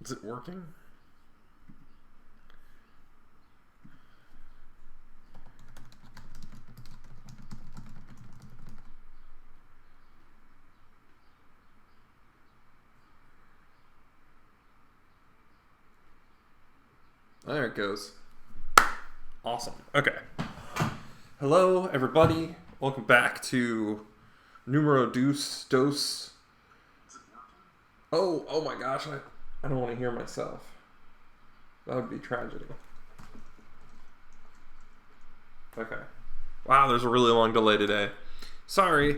Is it working? There it goes. Awesome. Okay. Hello, everybody. Welcome back to Numero Dos. Oh my gosh. I don't want to hear myself. That would be tragedy. Okay. Wow, there's a really long delay today. Sorry.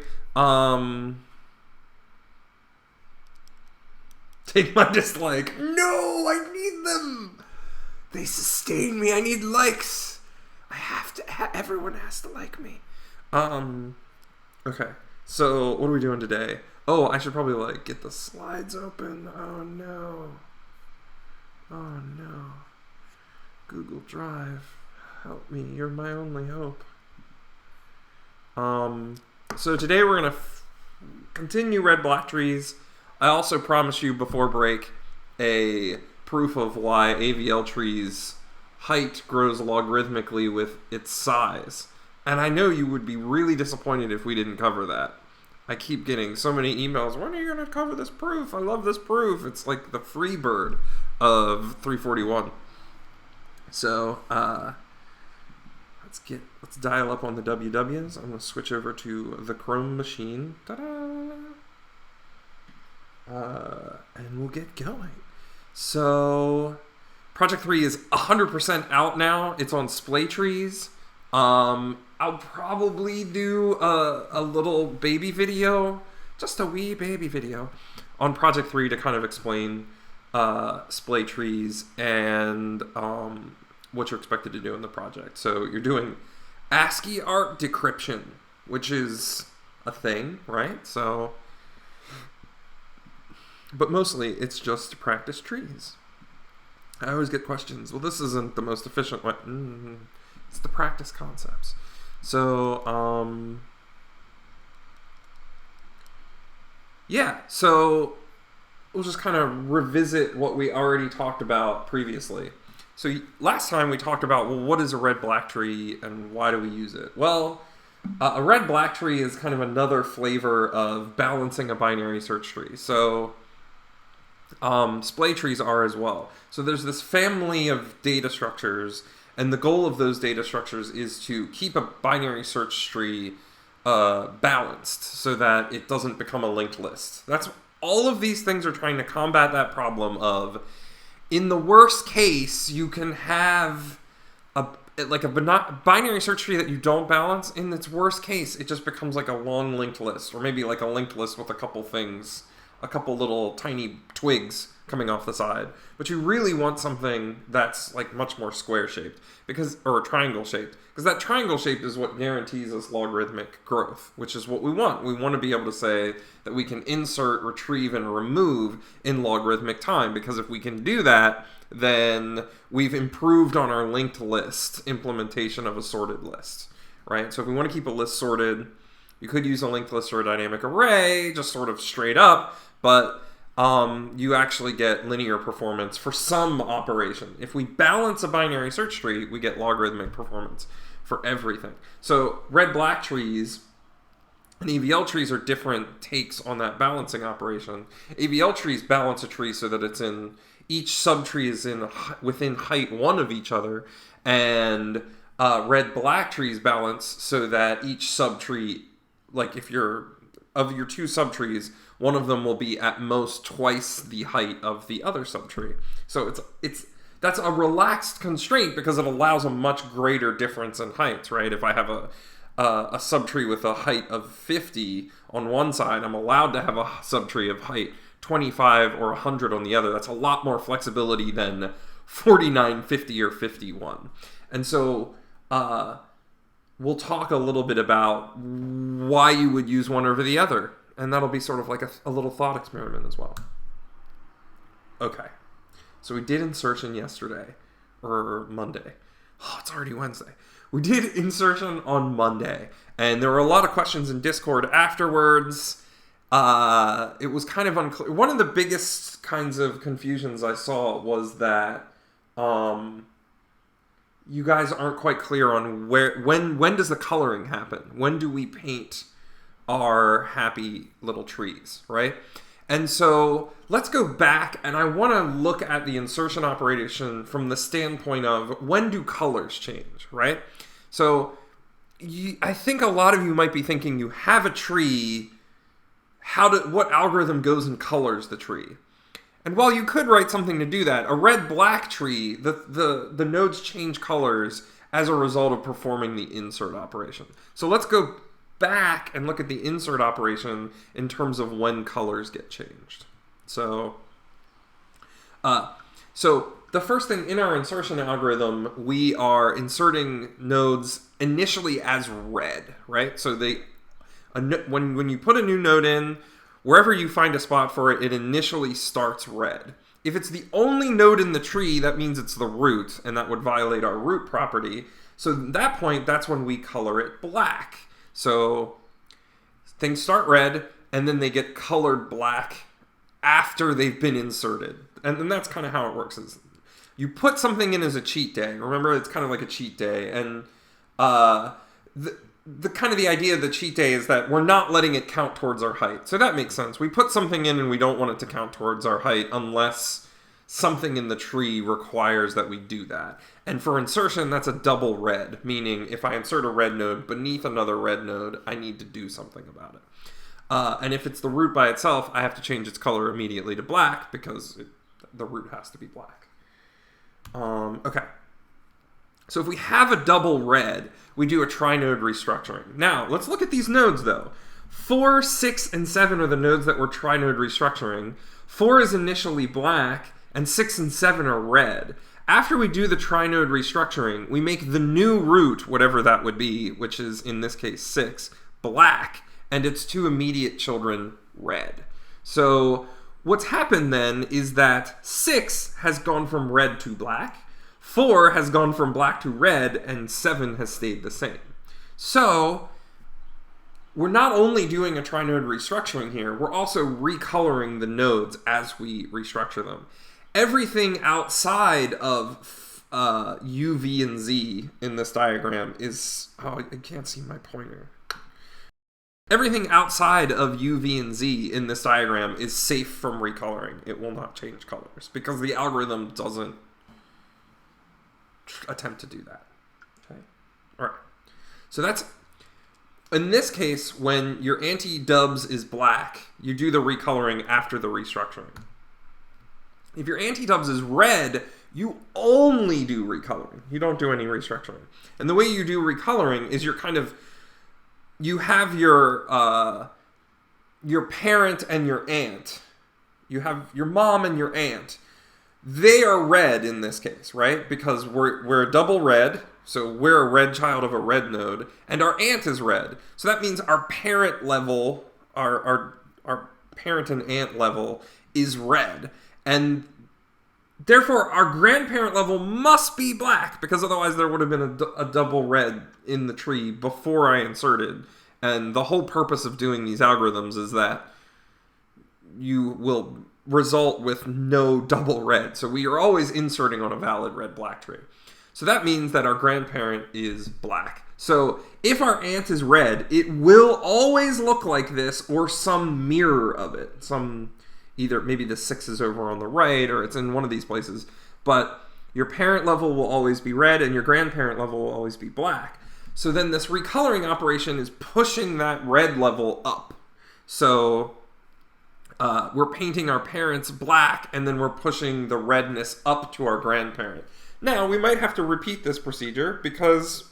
Take my dislike. No, I need them. They sustain me. I need likes. I have to. Everyone has to like me. Okay. So what are we doing today? Oh, I should probably get the slides open. Oh no. Oh no. Google Drive, help me. You're my only hope. So today we're gonna continue red black trees. I also promised you before break a proof of why AVL trees height grows logarithmically with its size. And I know you would be really disappointed if we didn't cover that. I keep getting so many emails, when are you going to cover this proof? I love this proof. It's like the free bird of 341. So, let's dial up on the WWs. I'm going to switch over to the Chrome machine. Ta-da! And we'll get going. So, Project 3 is 100% out now. It's on splay trees. I'll probably do a little baby video, just a wee baby video, on Project 3 to kind of explain splay trees and what you're expected to do in the project. So you're doing ASCII art decryption, which is a thing, right? So, but mostly it's just to practice trees. I always get questions. Well, this isn't the most efficient way. It's the practice concepts. So, yeah. So we'll just kind of revisit what we already talked about previously. So last time we talked about, well, what is a red-black tree and why do we use it? Well, a red-black tree is kind of another flavor of balancing a binary search tree. So splay trees are as well. So there's this family of data structures, and the goal of those data structures is to keep a binary search tree balanced so that it doesn't become a linked list. That's all of these things are trying to combat that problem of, in the worst case, you can have a binary search tree that you don't balance. In its worst case, it just becomes like a long linked list, or maybe like a linked list with a couple things, a couple little tiny twigs coming off the side. But you really want something that's like much more square shaped, or triangle shaped, because that triangle shaped is what guarantees us logarithmic growth, which is what we want. We want to be able to say that we can insert, retrieve, and remove in logarithmic time, because if we can do that, then we've improved on our linked list implementation of a sorted list, right? So if we want to keep a list sorted, you could use a linked list or a dynamic array, just sort of straight up, but you actually get linear performance for some operation. If we balance a binary search tree, we get logarithmic performance for everything. So red-black trees and AVL trees are different takes on that balancing operation. AVL trees balance a tree so that it's in each subtree is within height 1 of each other, and red-black trees balance so that each subtree, like if of your two subtrees, one of them will be at most twice the height of the other subtree. So that's a relaxed constraint because it allows a much greater difference in heights, right? If I have a subtree with a height of 50 on one side, I'm allowed to have a subtree of height 25 or 100 on the other. That's a lot more flexibility than 49, 50, or 51. And so we'll talk a little bit about why you would use one over the other. And that'll be sort of like a little thought experiment as well. Okay. So we did insertion yesterday, or Monday. Oh, it's already Wednesday. We did insertion on Monday. And there were a lot of questions in Discord afterwards. it was kind of unclear. One of the biggest kinds of confusions I saw was that you guys aren't quite clear on when does the coloring happen? When do we paint our happy little trees, right? And so let's go back, and I want to look at the insertion operation from the standpoint of when do colors change, right? So I think a lot of you might be thinking you have a tree, what algorithm goes and colors the tree? And while you could write something to do that, a red-black tree, the nodes change colors as a result of performing the insert operation. So let's go back and look at the insert operation in terms of when colors get changed. So the first thing in our insertion algorithm, we are inserting nodes initially as red, right? So when you put a new node in, wherever you find a spot for it, it initially starts red. If it's the only node in the tree, that means it's the root, and that would violate our root property. So at that point, that's when we color it black. So things start red, and then they get colored black after they've been inserted. And then that's kind of how it works. Is you put something in as a cheat day. Remember, it's kind of like a cheat day. And the kind of the idea of the cheat day is that we're not letting it count towards our height. So that makes sense. We put something in and we don't want it to count towards our height unless something in the tree requires that we do that. And for insertion, that's a double red, meaning if I insert a red node beneath another red node, I need to do something about it. And if it's the root by itself, I have to change its color immediately to black because the root has to be black. Okay. So if we have a double red, we do a trinode restructuring. Now, let's look at these nodes, though. 4, 6, and 7 are the nodes that we're trinode restructuring. 4 is initially black, and 6 and 7 are red. After we do the trinode restructuring, we make the new root, whatever that would be, which is, in this case, 6, black, and its two immediate children red. So what's happened then is that 6 has gone from red to black, 4 has gone from black to red, and 7 has stayed the same. So we're not only doing a trinode restructuring here, we're also recoloring the nodes as we restructure them. Everything outside of U, V, and Z in this diagram is... Oh, I can't see my pointer. Everything outside of U, V, and Z in this diagram is safe from recoloring. It will not change colors because the algorithm doesn't attempt to do that. Okay. All right. So that's... In this case, when your anti-dubs is black, you do the recoloring after the restructuring. If your anti-dubs is red, you only do recoloring. You don't do any restructuring. And the way you do recoloring is you have your parent and your aunt. You have your mom and your aunt. They are red in this case, right? Because we're a double red, so we're a red child of a red node, and our aunt is red. So that means our parent level, our parent and aunt level is red. And therefore, our grandparent level must be black, because otherwise there would have been a double red in the tree before I inserted. And the whole purpose of doing these algorithms is that you will result with no double red. So we are always inserting on a valid red-black tree. So that means that our grandparent is black. So if our aunt is red, it will always look like this or some mirror of it. Either maybe the 6 is over on the right or it's in one of these places. But your parent level will always be red and your grandparent level will always be black. So then this recoloring operation is pushing that red level up. So we're painting our parents black and then we're pushing the redness up to our grandparent. Now, we might have to repeat this procedure because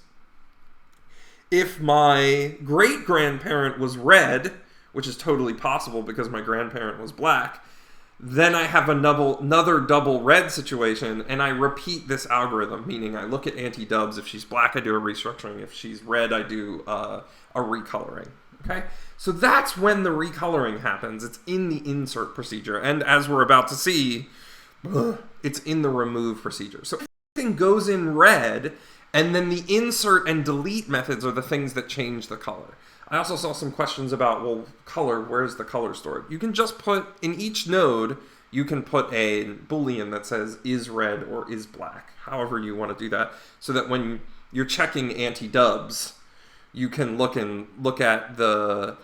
if my great-grandparent was red, which is totally possible because my grandparent was black, then I have another double red situation, and I repeat this algorithm, meaning I look at anti-dubs. If she's black, I do a restructuring. If she's red, I do a recoloring. Okay? So that's when the recoloring happens. It's in the insert procedure. And as we're about to see, it's in the remove procedure. So everything goes in red, and then the insert and delete methods are the things that change the color. I also saw some questions about, well, color, where's the color stored? You can just put, in each node, you can put a Boolean that says is red or is black, however you want to do that, so that when you're checking anti-dubs, you can look at the,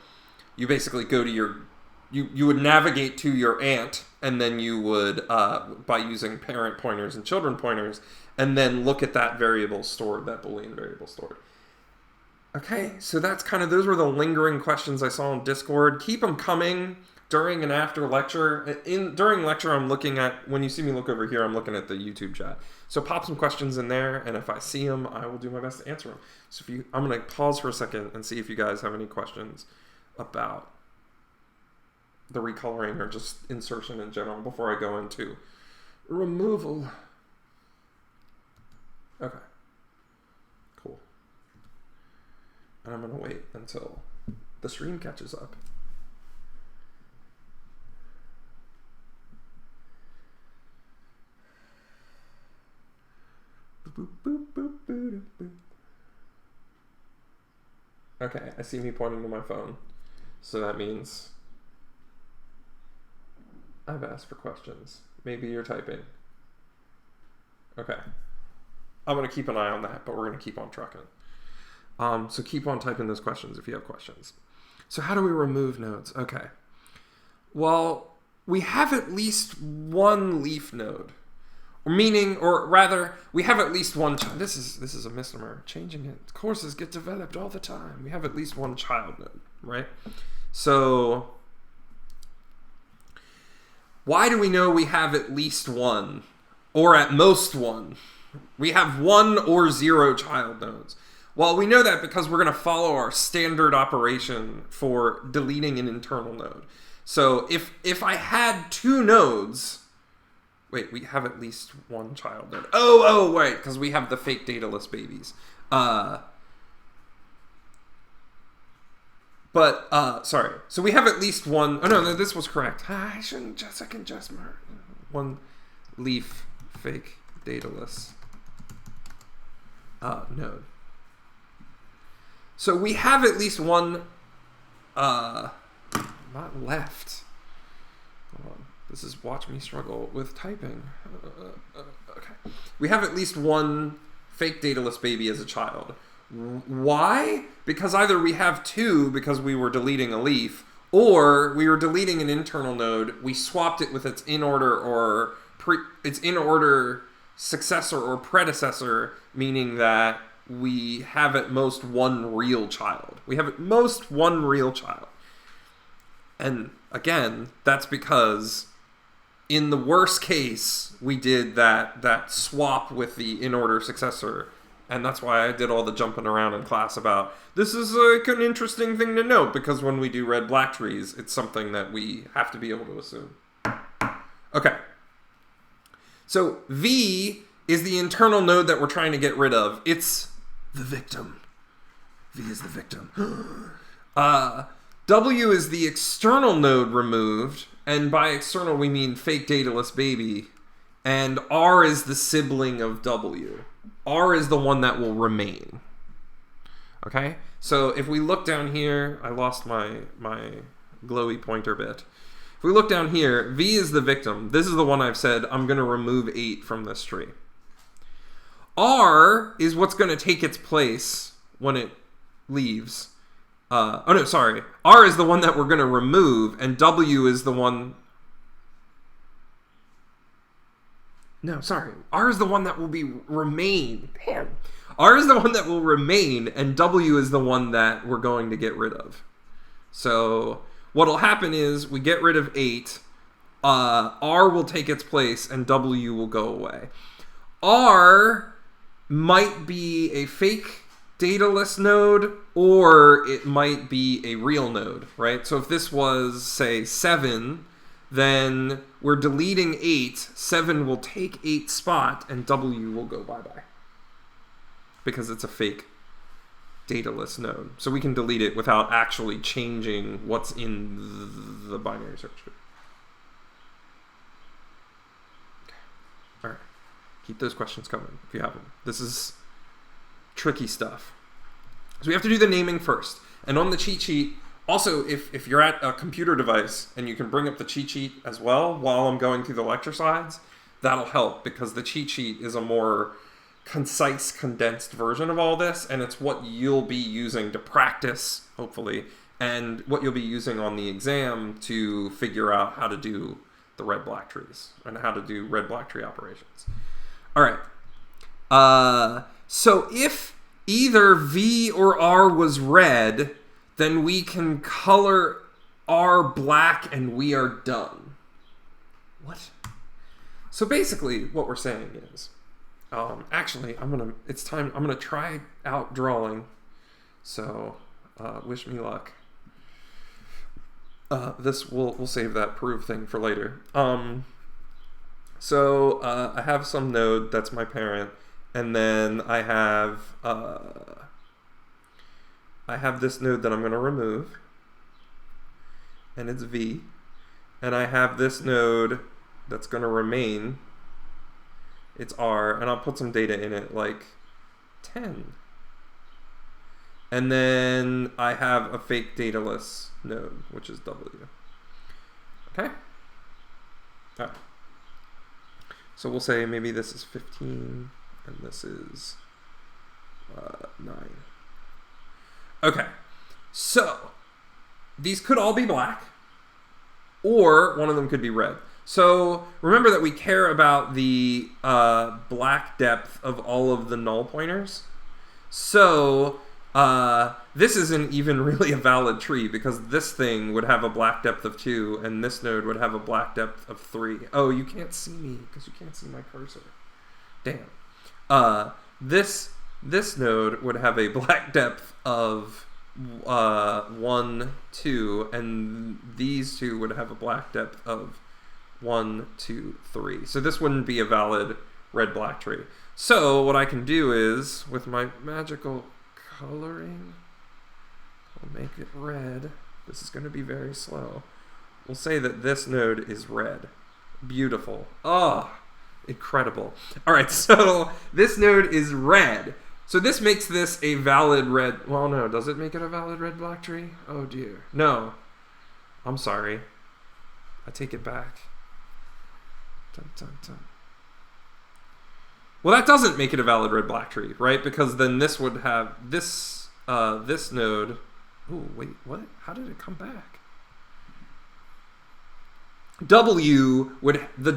you basically go to your, you would navigate to your ant, and then you would, by using parent pointers and children pointers, and then look at that variable stored, that Boolean variable stored. Okay, so that's kind of, those were the lingering questions I saw on Discord. Keep them coming during and after lecture. During lecture, I'm looking at, when you see me look over here, I'm looking at the YouTube chat. So pop some questions in there, and if I see them, I will do my best to answer them. So I'm going to pause for a second and see if you guys have any questions about the recoloring or just insertion in general before I go into removal. Okay. Cool. And I'm going to wait until the stream catches up. Boop, boop, boop, boop, boop. Okay, I see me pointing to my phone. So that means I've asked for questions. Maybe you're typing. Okay. I'm going to keep an eye on that, but we're going to keep on trucking. So keep on typing those questions if you have questions. So how do we remove nodes? Okay. Well, we have at least one leaf node. Meaning, or rather, we have at least one child. This is a misnomer. Changing it. Courses get developed all the time. We have at least one child node, right? So why do we know we have at least one? Or at most one? We have 1 or 0 child nodes. Well, we know that because we're going to follow our standard operation for deleting an internal node. So if I had 2 nodes, wait, we have at least one child node. Oh, wait, because we have the fake dataless babies. Sorry. So we have at least one. Oh, no, this was correct. I shouldn't just second just mark. One leaf fake dataless node. So we have at least one, not left. Hold on. This is watch me struggle with typing. Okay. We have at least one fake dataless baby as a child. Why? Because either we have 2 because we were deleting a leaf, or we were deleting an internal node, we swapped it with its in-order successor or predecessor, meaning that we have at most one real child. We have at most one real child. And again, that's because in the worst case, we did that swap with the in-order successor. And that's why I did all the jumping around in class about, this is like an interesting thing to note, because when we do red-black trees, it's something that we have to be able to assume. Okay. So V is the internal node that we're trying to get rid of. It's the victim. V is the victim. W is the external node removed, and by external we mean fake dataless baby, and R is the sibling of W. R is the one that will remain. Okay? So if we look down here, I lost my glowy pointer bit. If we look down here, V is the victim. This is the one I've said, I'm going to remove 8 from this tree. R is what's going to take its place when it leaves. R is the one that we're going to remove, and W is the one... R is the one that will remain. Damn. R is the one that will remain, and W is the one that we're going to get rid of. So what'll happen is we get rid of 8, R will take its place, and W will go away. R might be a fake dataless node, or it might be a real node, right? So if this was, say, 7, then we're deleting 8, 7 will take 8 spot, and W will go bye-bye. Because it's a fake dataless node. So we can delete it without actually changing what's in the binary search tree. All right. Keep those questions coming if you have them. This is tricky stuff. So we have to do the naming first. And on the cheat sheet, also, if you're at a computer device and you can bring up the cheat sheet as well while I'm going through the lecture slides, that'll help because the cheat sheet is a more concise, condensed version of all this, and it's what you'll be using to practice, hopefully, and what you'll be using on the exam to figure out how to do the red-black trees and how to do red-black tree operations. All right. So if either V or R was red, then we can color R black and we are done. What? So basically what we're saying is, actually, I'm gonna try out drawing. So, wish me luck. We'll save that prove thing for later. So I have some node that's my parent, and then I have this node that I'm gonna remove, and it's V, and I have this node that's gonna remain. It's R, and I'll put some data in it, like 10. And then I have a fake dataless node, which is W. Okay? All right. So we'll say maybe this is 15, and this is 9. Okay. So these could all be black, or one of them could be red. So remember that we care about the black depth of all of the null pointers. So this isn't even really a valid tree because this thing would have a black depth of 2 and this node would have a black depth of 3. Oh, you can't see me because you can't see my cursor. Damn. This node would have a black depth of 1, 2, and these two would have a black depth of 1, 2, 3. So this wouldn't be a valid red-black tree. So what I can do is, with my magical coloring, I'll make it red. This is going to be very slow. We'll say that this node is red. Beautiful. Oh, incredible. All right, so this node is red. So this makes this a valid red. Well, no, does it make it a valid red-black tree? Oh, dear. No. I'm sorry. I take it back. Dun, dun, dun. Well, that doesn't make it a valid red-black tree, right? Because then this would have this this node. Ooh, wait, what? How did it come back? The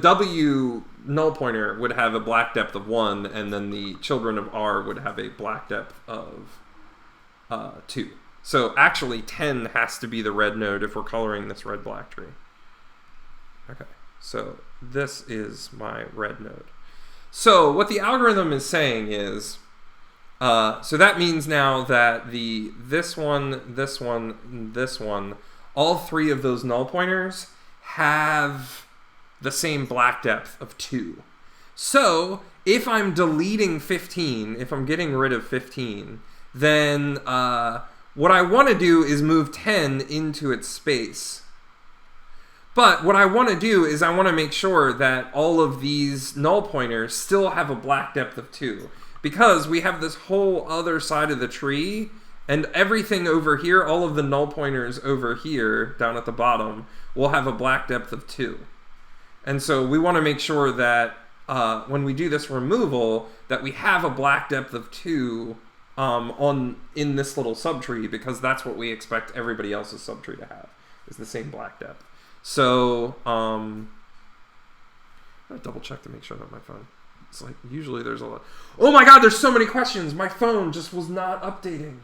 W null pointer would have a black depth of 1, and then the children of R would have a black depth of 2. So actually 10 has to be the red node if we're coloring this red-black tree. Okay, so this is my red node. So what the algorithm is saying is, so that means now that this one, all 3 of those null pointers have the same black depth of 2. So if I'm deleting 15, if I'm getting rid of 15, then what I want to do is move 10 into its space. But what I want to do is I want to make sure that all of these null pointers still have a black depth of 2. Because we have this whole other side of the tree, and everything over here, all of the null pointers over here, down at the bottom, will have a black depth of 2. And so we want to make sure that when we do this removal, that we have a black depth of 2 in this little subtree, because that's what we expect everybody else's subtree to have, is the same black depth. So, I'm going to double check to make sure that my phone, it's like, usually there's a lot. Oh my god, there's so many questions! My phone just was not updating.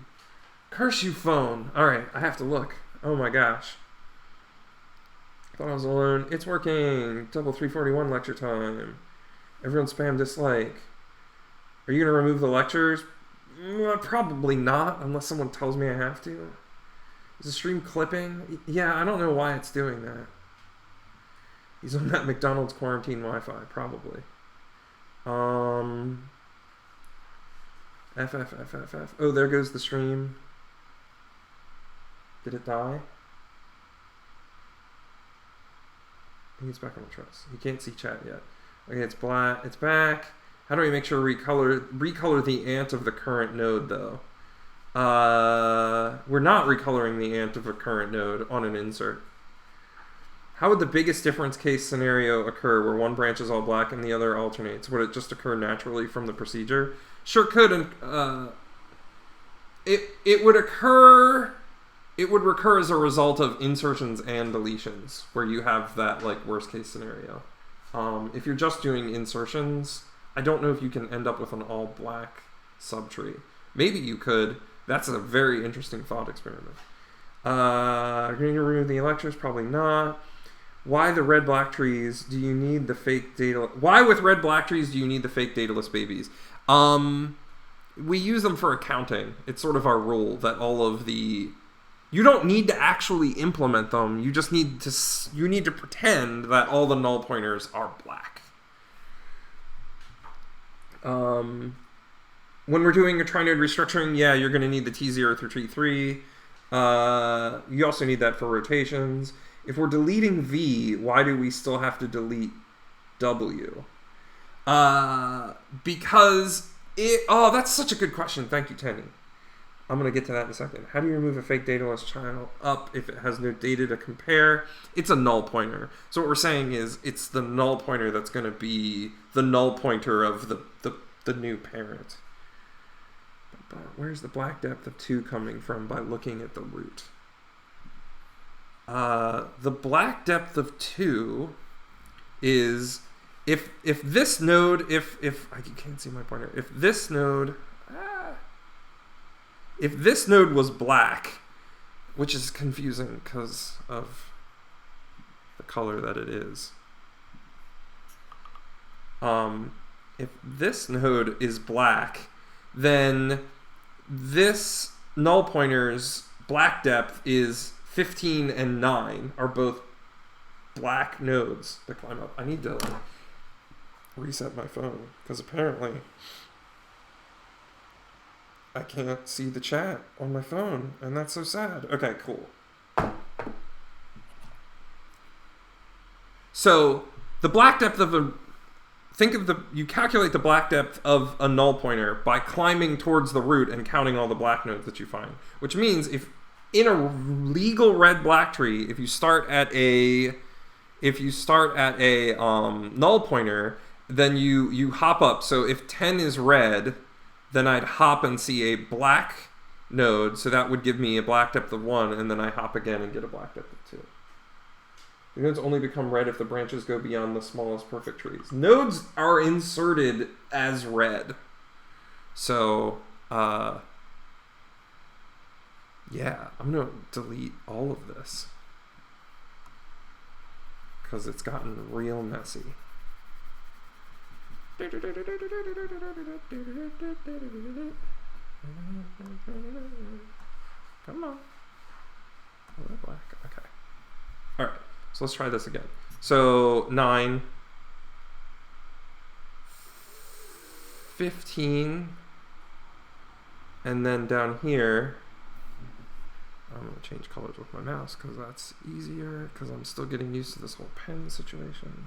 Curse you, phone. Alright, I have to look. Oh my gosh. I thought I was alone. It's working. Double 341 lecture time. Everyone spam dislike. Are you going to remove the lectures? Probably not, unless someone tells me I have to. Is the stream clipping? Yeah, I don't know why it's doing that. He's on that McDonald's quarantine Wi-Fi, probably. F. Oh, there goes the stream. Did it die? I think it's back on the truss. You can't see chat yet. Okay, it's black. It's back. How do we make sure we recolor the ant of the current node, though? We're not recoloring the ant of a current node on an insert. How would the biggest difference case scenario occur where one branch is all black and the other alternates? Would it just occur naturally from the procedure? Sure could. And it would occur. It would recur as a result of insertions and deletions, where you have that like worst case scenario. If you're just doing insertions, I don't know if you can end up with an all black subtree. Maybe you could. That's a very interesting thought experiment. Are you going to remove the electors? Probably not. Why the red-black trees do you need the fake data? Why with red-black trees do you need the fake dataless babies? We use them for accounting. It's sort of our rule that all of the... You don't need to actually implement them. You just need to pretend that all the null pointers are black. When we're doing a trinode restructuring, yeah, you're going to need the T0 through T3. You also need that for rotations. If we're deleting V, why do we still have to delete W? Because it... Oh, that's such a good question. Thank you, Tenny. I'm going to get to that in a second. How do you remove a fake dataless child up if it has no data to compare? It's a null pointer. So what we're saying is it's the null pointer that's going to be the null pointer of the new parent. But where's the black depth of 2 coming from by looking at the root? The black depth of 2 is if this node, if you can't see my pointer, if this node was black, which is confusing because of the color that it is. If this node is black, then this null pointer's black depth is 15 and 9 are both black nodes to climb up. I need to reset my phone because apparently I can't see the chat on my phone, and that's so sad. Okay, cool. So the black depth of a... you calculate the black depth of a null pointer by climbing towards the root and counting all the black nodes that you find. Which means if in a legal red-black tree, if you start at a null pointer, then you hop up. So if 10 is red, then I'd hop and see a black node, so that would give me a black depth of 1, and then I hop again and get a black depth of 2. The nodes only become red if the branches go beyond the smallest perfect trees. Nodes are inserted as red. So, yeah, I'm going to delete all of this because it's gotten real messy. Come on. Oh, black. Okay. All right. So let's try this again. So 9, 15, and then down here, I'm going to change colors with my mouse because that's easier because I'm still getting used to this whole pen situation.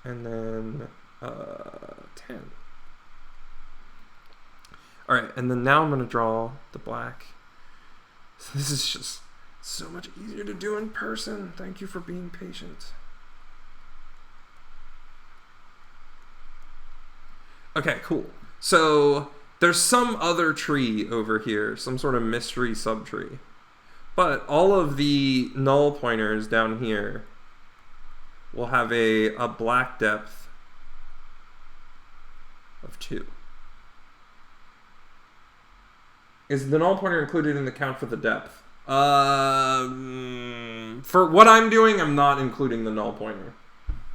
And then 10. All right, and then now I'm going to draw the black. So this is just so much easier to do in person. Thank you for being patient. Okay, cool. So there's some other tree over here, some sort of mystery subtree. But all of the null pointers down here will have a black depth of 2. Is the null pointer included in the count for the depth? For what I'm doing, I'm not including the null pointer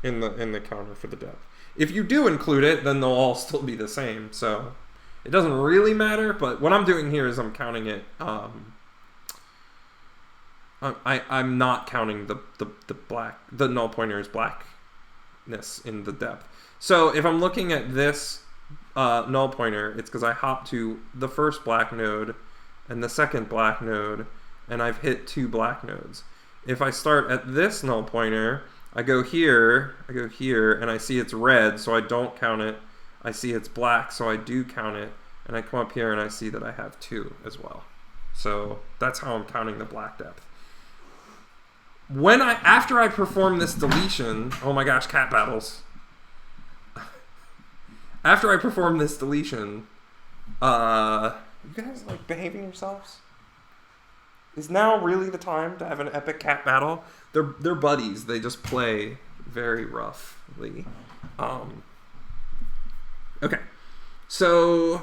in the counter for the depth. If you do include it, then they'll all still be the same. So it doesn't really matter. But what I'm doing here is I'm counting it. I'm not counting the null pointer's blackness in the depth. So if I'm looking at this null pointer, it's because I hop to the first black node and the second black node, and I've hit 2 black nodes. If I start at this null pointer, I go here, and I see it's red, so I don't count it. I see it's black, so I do count it. And I come up here and I see that I have 2 as well. So that's how I'm counting the black depth. After I perform this deletion, oh my gosh, cat battles. After I perform this deletion, you guys like behaving yourselves? Is now really the time to have an epic cat battle? They're buddies. They just play very roughly. Okay. So,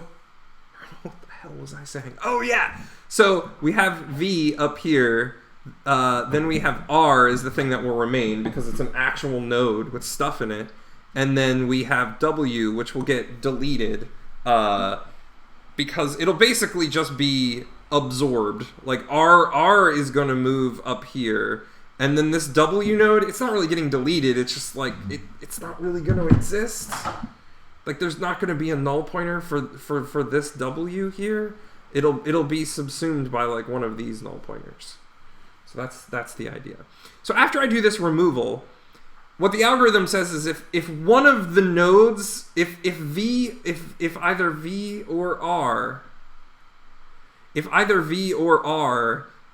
what the hell was I saying? Oh yeah. So we have V up here. Then we have R is the thing that will remain because it's an actual node with stuff in it. And then we have W, which will get deleted because it'll basically just be absorbed. Like R is going to move up here. And then this W node, it's not really getting deleted. It's just like, it's not really going to exist. Like there's not going to be a null pointer for this W here. It'll be subsumed by like one of these null pointers. So that's the idea. So after I do this removal, what the algorithm says is if one of the nodes, if either V or R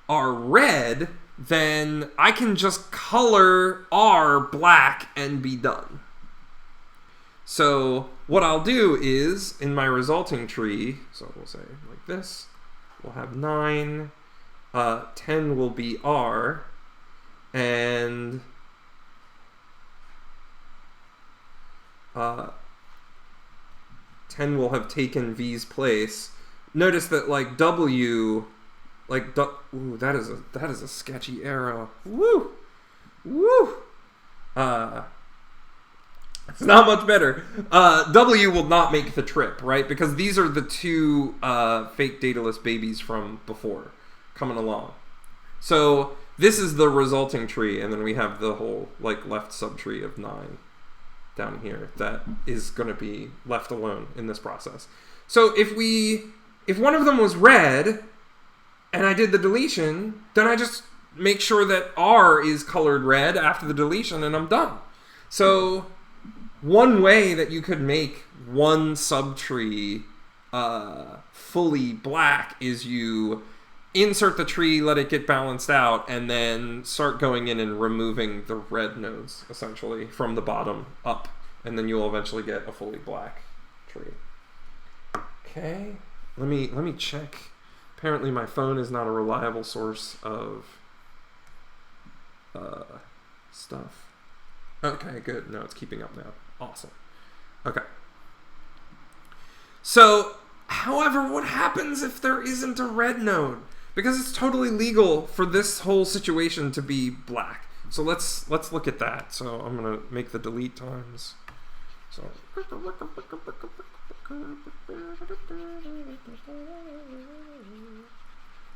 are red, then I can just color R black and be done. So what I'll do is, in my resulting tree, so we'll say like this, we'll have 9, 10 will be R, and 10 will have taken V's place. Notice that like W, like ooh, that is a sketchy arrow. Woo, woo. It's not much better. W will not make the trip, right? Because these are the 2 fake dataless babies from before coming along. So this is the resulting tree, and then we have the whole like left subtree of 9 down here that is going to be left alone in this process. So if one of them was red and I did the deletion, then I just make sure that R is colored red after the deletion and I'm done. So one way that you could make one subtree fully black is you insert the tree, let it get balanced out, and then start going in and removing the red nodes, essentially, from the bottom up. And then you'll eventually get a fully black tree. Okay, let me check. Apparently my phone is not a reliable source of stuff. Okay, good. No, it's keeping up now. Awesome. Okay. So, however, what happens if there isn't a red node? Because it's totally legal for this whole situation to be black. So let's look at that. So I'm gonna make the delete times. So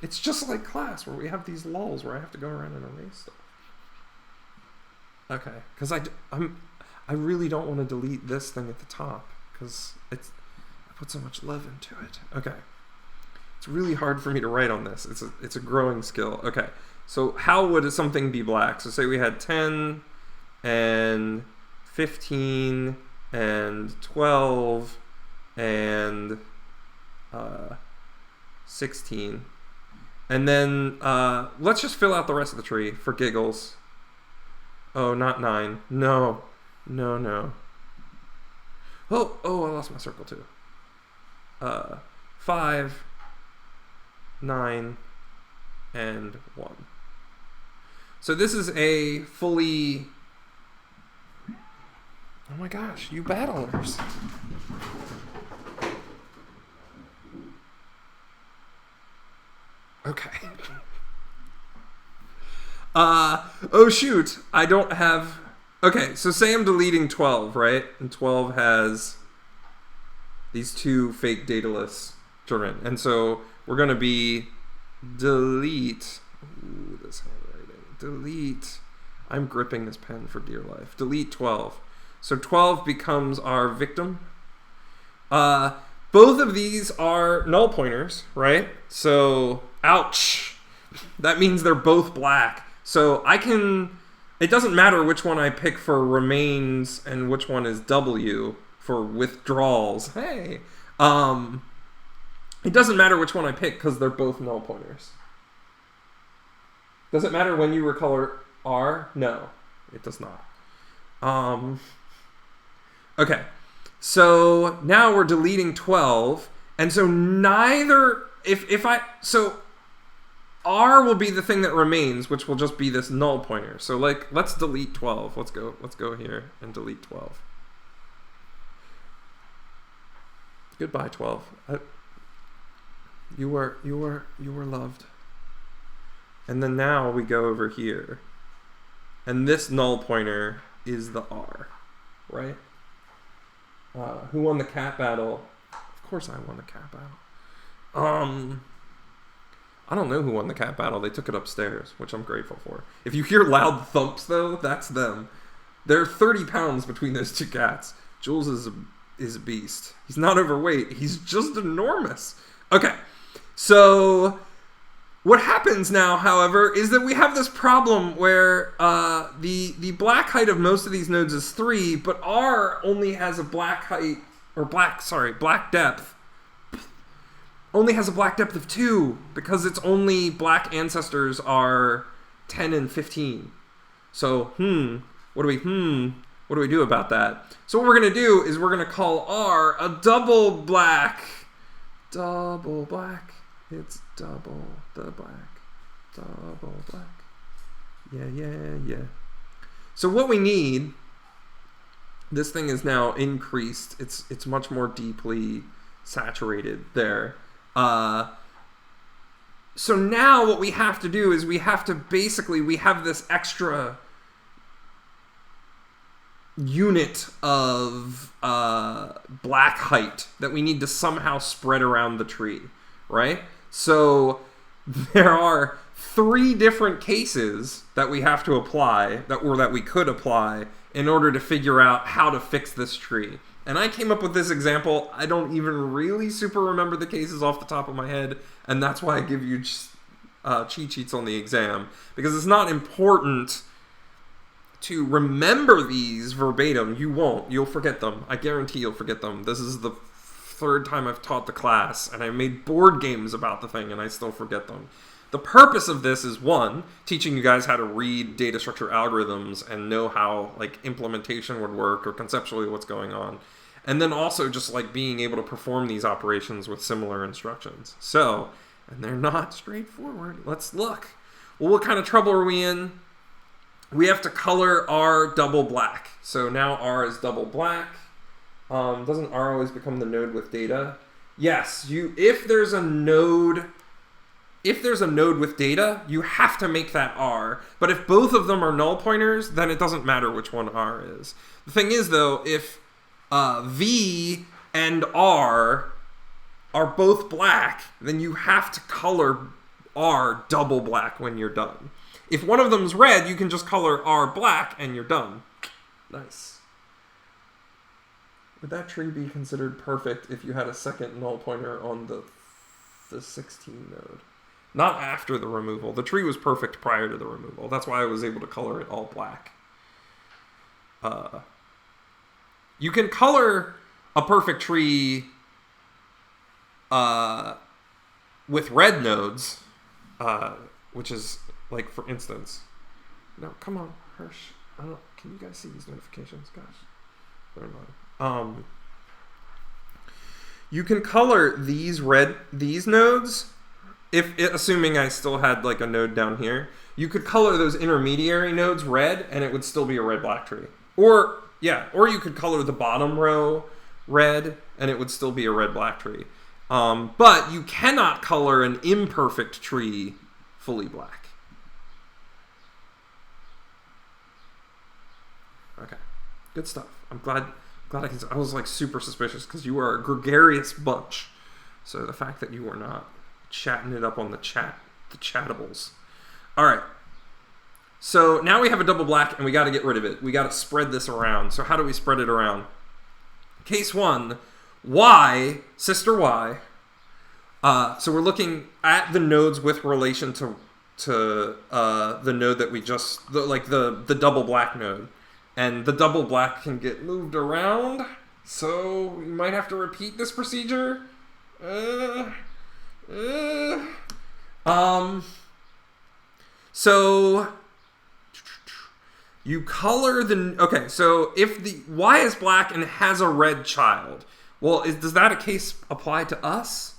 it's just like class where we have these lulls where I have to go around and erase stuff. Okay, because I really don't want to delete this thing at the top because I put so much love into it. Okay. It's really hard for me to write on this. It's a growing skill. Okay, so how would something be black? So say we had 10 and 15 and 12 and 16. And then let's just fill out the rest of the tree for giggles. Oh, not 9. No. Oh, I lost my circle too. 5, 9, and 1. So this is a fully... Oh my gosh, you battlers. Okay. Oh shoot, I don't have... Okay, so say I'm deleting 12, right? And 12 has these 2 fake dataless children. And so we're going to be delete... Ooh, this handwriting. Delete... I'm gripping this pen for dear life. Delete 12. So 12 becomes our victim. Both of these are null pointers, right? So, ouch. That means they're both black. So I can... It doesn't matter which one I pick for remains and which one is W for withdrawals. Hey. It doesn't matter which one I pick because they're both null pointers. Does it matter when you recolor R? No, it does not. Okay, so now we're deleting 12, and so neither, so R will be the thing that remains, which will just be this null pointer. So like, let's delete 12. Let's go here and delete 12. Goodbye, 12. You were loved. And then now we go over here. And this null pointer is the R, right? Who won the cat battle? Of course I won the cat battle. I don't know who won the cat battle. They took it upstairs, which I'm grateful for. If you hear loud thumps, though, that's them. There are 30 pounds between those two cats. Jules is a beast. He's not overweight. He's just enormous. Okay, so what happens now, however, is that we have this problem where the black height of most of these nodes is 3, but R only has a black depth. Only has a black depth of 2 because its only black ancestors are 10 and 15. So, what do we do about that? So what we're going to do is we're going to call R a double black. Double black. It's double the black. Double black. Yeah. So what we need, this thing is now increased. It's much more deeply saturated there. So now what we have to do is we have this extra unit of black height that we need to somehow spread around the tree, right? So there are 3 different cases that we have to apply, that we could apply in order to figure out how to fix this tree. And I came up with this example. I don't even really super remember the cases off the top of my head, and that's why I give you cheat sheets on the exam, because it's not important to remember these verbatim. You won't. You'll forget them. I guarantee you'll forget them. This is the 3rd time I've taught the class, and I made board games about the thing, and I still forget them. The purpose of this is, 1, teaching you guys how to read data structure algorithms and know how like implementation would work or conceptually what's going on. And then also just like being able to perform these operations with similar instructions. So, and they're not straightforward. Let's look. Well, what kind of trouble are we in? We have to color R double black. So now R is double black. Doesn't R always become the node with data? Yes, if there's a node with data, you have to make that R. But if both of them are null pointers, then it doesn't matter which one R is. The thing is, though, if V and R are both black, then you have to color R double black when you're done. If one of them's red, you can just color R black and you're done. Nice. Would that tree be considered perfect if you had a second null pointer on the 16 node? Not after the removal. The tree was perfect prior to the removal. That's why I was able to color it all black. You can color a perfect tree with red nodes, which is, like, for instance... No, come on, Hirsch. Can you guys see these notifications? Gosh, they're annoying. You can color these nodes... assuming I still had like a node down here, you could color those intermediary nodes red and it would still be a red-black tree. Or you could color the bottom row red and it would still be a red-black tree. But you cannot color an imperfect tree fully black. Okay, good stuff. I'm glad I was like super suspicious because you are a gregarious bunch. So the fact that you were not chatting it up on the chattables. All right. So now we have a double black and we got to get rid of it. We got to spread this around. So how do we spread it around? Case 1, Y, sister Y. So we're looking at the nodes with relation to the node that we just, the double black node. And the double black can get moved around. So we might have to repeat this procedure. So you color the... Okay, so if the Y is black and has a red child, well, does that a case apply to us?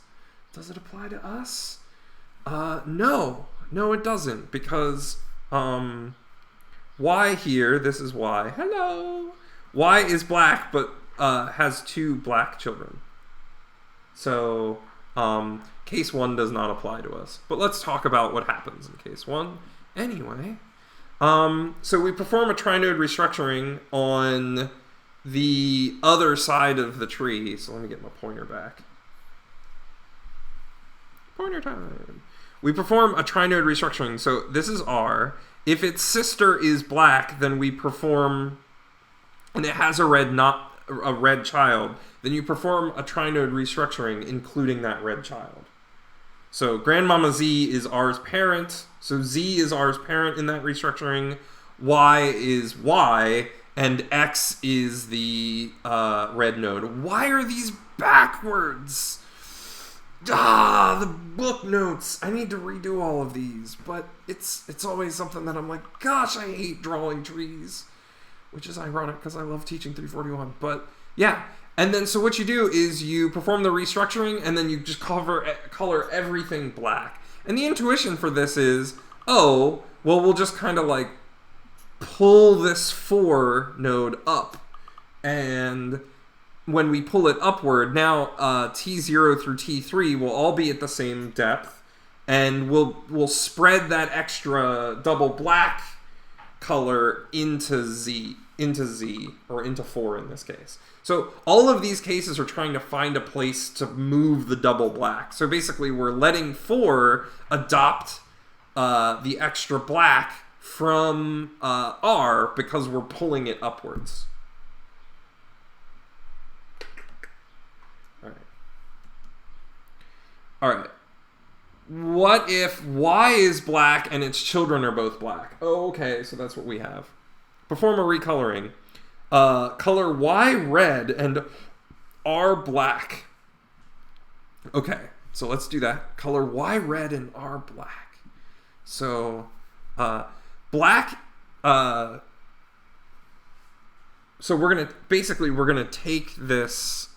Does it apply to us? No. No, it doesn't, because Y here, this is Y. Hello! Y is black, but has 2 black children. So, case 1 does not apply to us. But let's talk about what happens in case 1. Anyway, so we perform a trinode restructuring on the other side of the tree. So let me get my pointer back. Pointer time. We perform a trinode restructuring. So this is R. If its sister is black, then we perform, and it has a red child, then you perform a trinode restructuring, including that red child. So grandmama Z is R's parent. So Z is R's parent in that restructuring. Y is Y, and X is the red node. Why are these backwards? The book notes. I need to redo all of these, but it's always something that I'm like, gosh, I hate drawing trees, which is ironic because I love teaching 341. But yeah, and then so what you do is you perform the restructuring, and then you just color everything black. And the intuition for this is, oh, well, we'll just kind of like pull this 4 node up, and when we pull it upward, now T0 through T3 will all be at the same depth, and we'll spread that extra double black color into Z, or into 4 in this case. So all of these cases are trying to find a place to move the double black. So basically we're letting 4 adopt the extra black from R because we're pulling it upwards. All right. What if Y is black and its children are both black? Oh, okay, so that's what we have. Perform a recoloring. Color Y red and R black. Okay, so let's do that. Color Y red and R black. So, black... so we're gonna take this...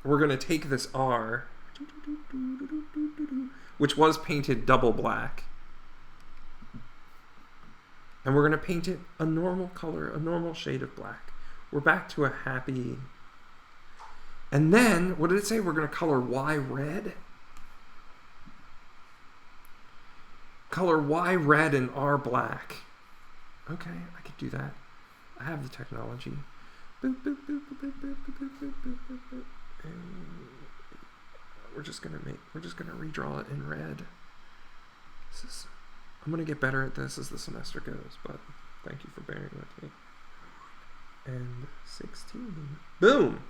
we're going to take this R, which was painted double black, and we're going to paint it a normal color, a normal shade of black. We're back to a happy... And then, what did it say? We're going to color Y red? Color Y red and R black. Okay, I could do that. I have the technology. Boop, boop, boop, boop, boop, boop, boop, boop, boop, boop, boop. And we're just gonna redraw it in red. I'm gonna get better at this as the semester goes, but thank you for bearing with me. And 16. Boom!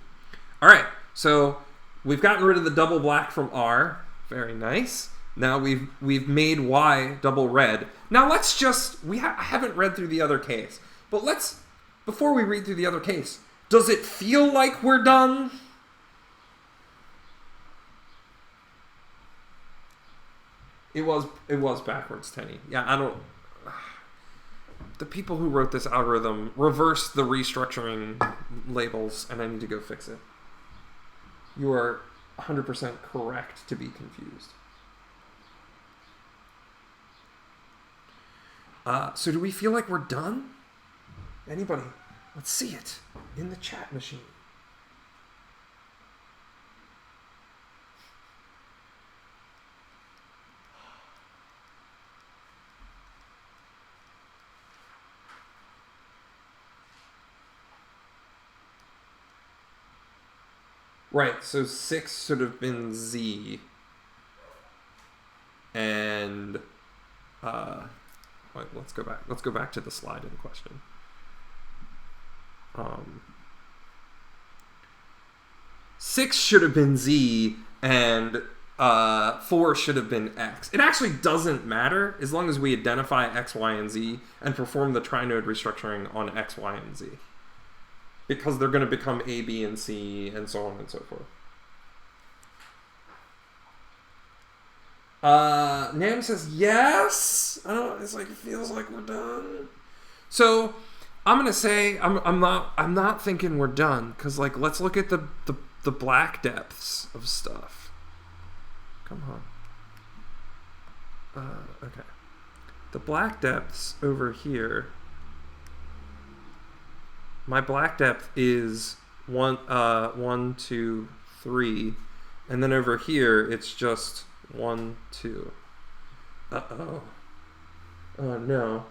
Alright, so we've gotten rid of the double black from R. Very nice. Now we've made Y double red. Now let's just... I haven't read through the other case, but before we read through the other case, does it feel like we're done? It was backwards, Tenny. Yeah, I don't... The people who wrote this algorithm reversed the restructuring labels, and I need to go fix it. You are 100% correct to be confused. So do we feel like we're done? Anybody? Let's see it in the chat machine. Right, so 6 should have been Z. And wait, let's go back. Let's go back to the slide in question. 6 should have been Z, and 4 should have been X. It actually doesn't matter as long as we identify X, Y, and Z and perform the trinode restructuring on X, Y, and Z. because they're going to become A, B, and C, and so on and so forth. Nam says yes. I don't. It's like it feels like we're done. So I'm gonna say I'm not thinking we're done, because like let's look at the black depths of stuff. Come on. Okay. The black depths over here. My black depth is 1, 2, 3, and then over here it's just 1, 2. Uh-oh. Oh no.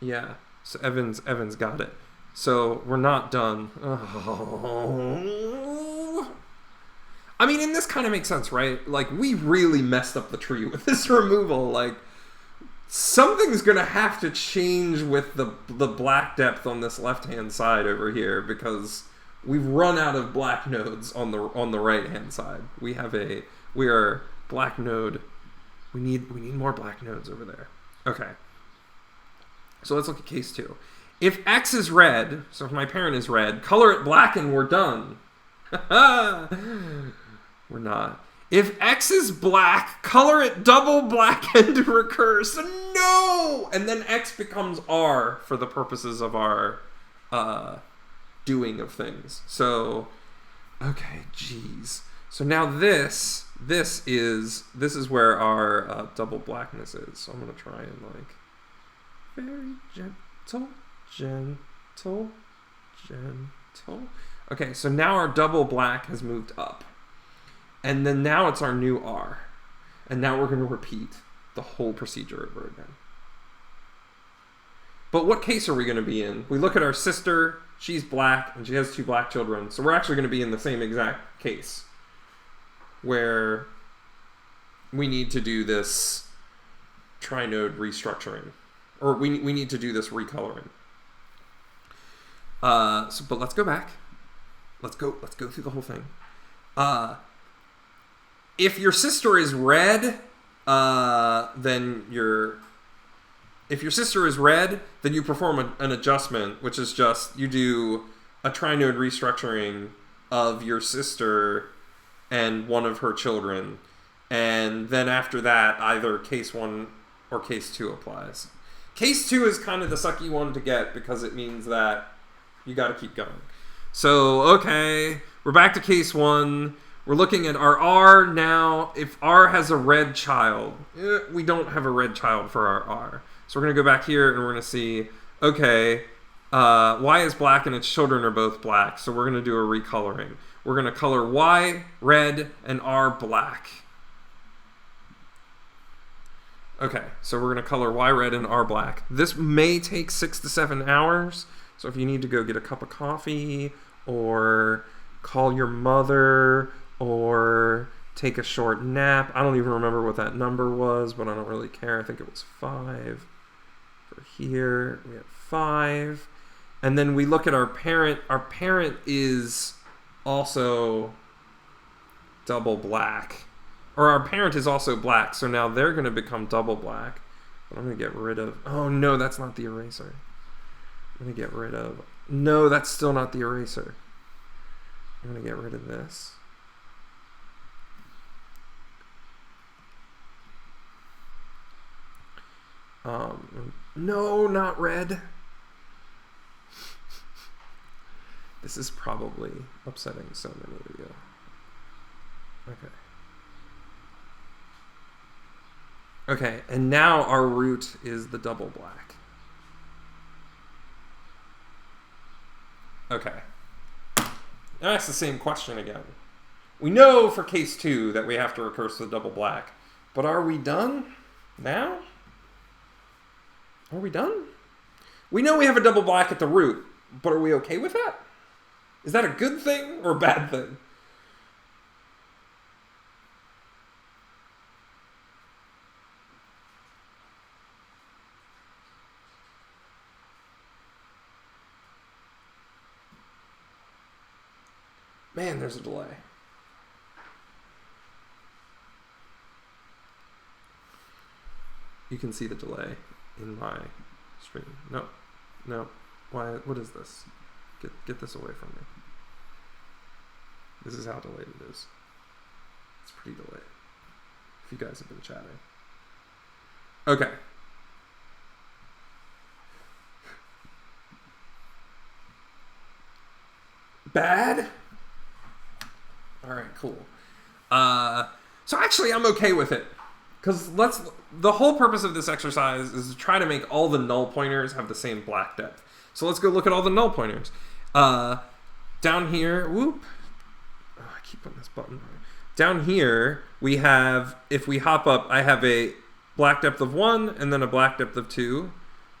Yeah. So Evans got it. So we're not done. Oh. I mean, and this kind of makes sense, right? Like, we really messed up the tree with this removal. Like, something's gonna have to change with the black depth on this left-hand side over here, because we've run out of black nodes on the right-hand side. We are black node. We need more black nodes over there. Okay. So let's look at case 2. If X is red, so if my parent is red, color it black and we're done. We're not. If X is black, color it double black and recurse. No! And then X becomes R for the purposes of our doing of things. So, okay, geez. So now this is where our double blackness is. So I'm going to try and like very gentle. Okay, so now our double black has moved up. And then now it's our new R. And now we're going to repeat the whole procedure over again. But what case are we going to be in? We look at our sister. She's black, and she has 2 black children. So we're actually going to be in the same exact case, where we need to do this trinode restructuring. Or we need to do this recoloring. But let's go back. Let's go through the whole thing. If your sister is red, then you perform an adjustment, which is just you do a trinode restructuring of your sister and one of her children, and then after that, either case 1 or case 2 applies. Case 2 is kind of the sucky one to get, because it means that you got to keep going. So, okay, we're back to case 1. We're looking at our R now. If R has a red child, we don't have a red child for our R. So we're going to go back here and we're going to see, okay, Y is black and its children are both black. So we're going to do a recoloring. We're going to color Y red and R black. Okay, so we're going to color Y red and R black. This may take 6 to 7 hours. So if you need to go get a cup of coffee or call your mother or take a short nap. I don't even remember what that number was, but I don't really care. I think it was 5. For here, we have 5. And then we look at our parent. Our parent is also double black. Or our parent is also black, so now they're going to become double black. But I'm going to get rid of... Oh, no, that's not the eraser. I'm going to get rid of... No, that's still not the eraser. I'm going to get rid of this. No, not red. This is probably upsetting so many of you. Okay. Okay, and now our root is the double black. Okay. Now ask the same question again. We know for case 2 that we have to recurse to the double black, but are we done now? Are we done? We know we have a double black at the root, but are we okay with that? Is that a good thing or a bad thing? Man, there's a delay. You can see the delay in my stream. No, No. Why? What is this? Get this away from me. This is how delayed it is. It's pretty delayed. If you guys have been chatting. Okay. Bad? Alright, cool. So actually I'm okay with it. Because the whole purpose of this exercise is to try to make all the null pointers have the same black depth. So let's go look at all the null pointers. Down here, whoop. Oh, I keep putting this button. Down here, we have, if we hop up, I have a black depth of 1 and then a black depth of 2.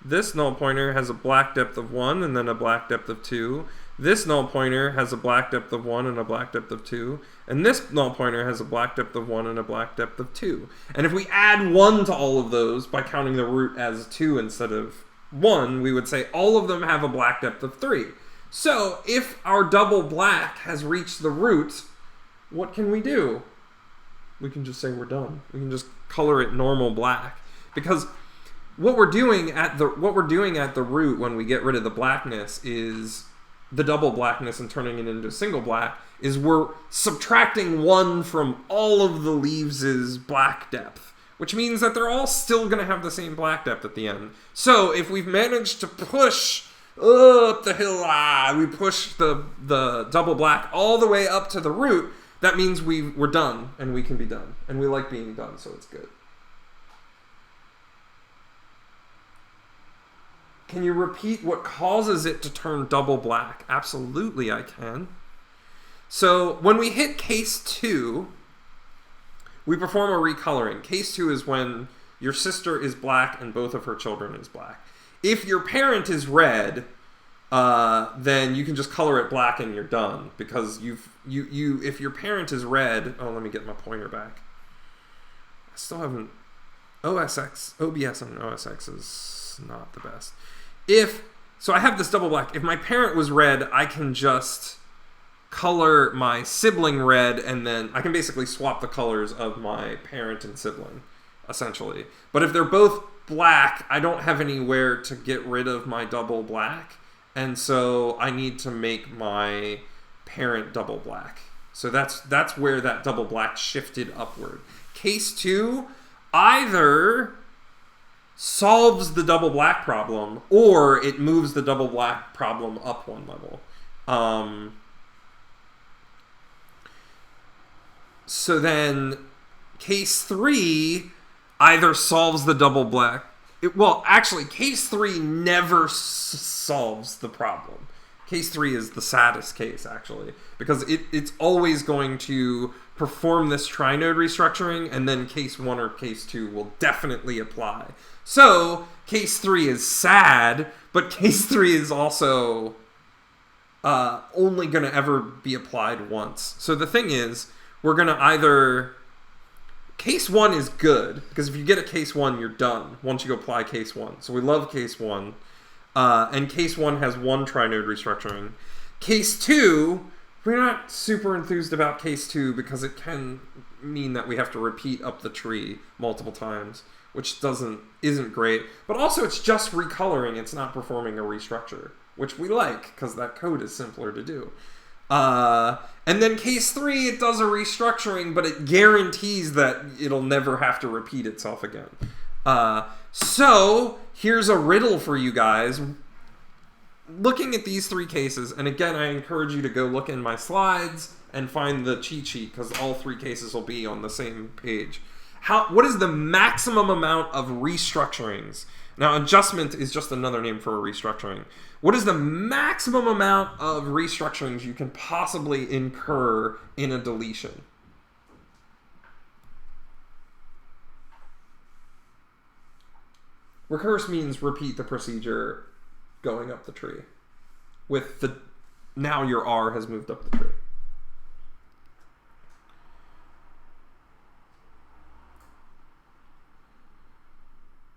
This null pointer has a black depth of 1 and then a black depth of 2. This null pointer has a black depth of 1 and a black depth of 2. And this null pointer has a black depth of 1 and a black depth of 2. And if we add 1 to all of those by counting the root as 2 instead of 1, we would say all of them have a black depth of 3. So if our double black has reached the root, what can we do? We can just say we're done. We can just color it normal black. Because what we're doing at the root when we get rid of the blackness is the double blackness and turning it into a single black is we're subtracting 1 from all of the leaves' black depth, which means that they're all still going to have the same black depth at the end. So if we've managed to push up the hill, we push the double black all the way up to the root, that means we're done and we can be done. And we like being done, so it's good. Can you repeat what causes it to turn double black? Absolutely, I can. So when we hit case 2, we perform a recoloring. Case 2 is when your sister is black and both of her children is black. If your parent is red, then you can just color it black and you're done. Because if your parent is red, let me get my pointer back. I still haven't. OBS and OSX is not the best. So I have this double black. If my parent was red, I can just color my sibling red, and then I can basically swap the colors of my parent and sibling, essentially. But if they're both black, I don't have anywhere to get rid of my double black, and so I need to make my parent double black. So that's where that double black shifted upward. Case 2 either solves the double black problem, or it moves the double black problem up 1 level. So then case 3 either solves the double black. Case 3 never solves the problem. Case 3 is the saddest case, actually, because it's always going to perform this trinode restructuring, and then case 1 or case 2 will definitely apply. So case 3 is sad, but case 3 is also only going to ever be applied once. So the thing is, we're going to either... Case 1 is good, because if you get a case 1, you're done once you apply case 1. So we love case 1. And case 1 has 1 trinode restructuring. Case 2, we're not super enthused about case 2 because it can mean that we have to repeat up the tree multiple times, which isn't great. But also it's just recoloring, it's not performing a restructure, which we like because that code is simpler to do. And then case 3, it does a restructuring, but it guarantees that it'll never have to repeat itself again. So here's a riddle for you guys. Looking at these 3 cases, and again, I encourage you to go look in my slides and find the cheat sheet, because all 3 cases will be on the same page. What is the maximum amount of restructurings? Now, adjustment is just another name for a restructuring. What is the maximum amount of restructurings you can possibly incur in a deletion? Recurse means repeat the procedure going up the tree. Now your R has moved up the tree.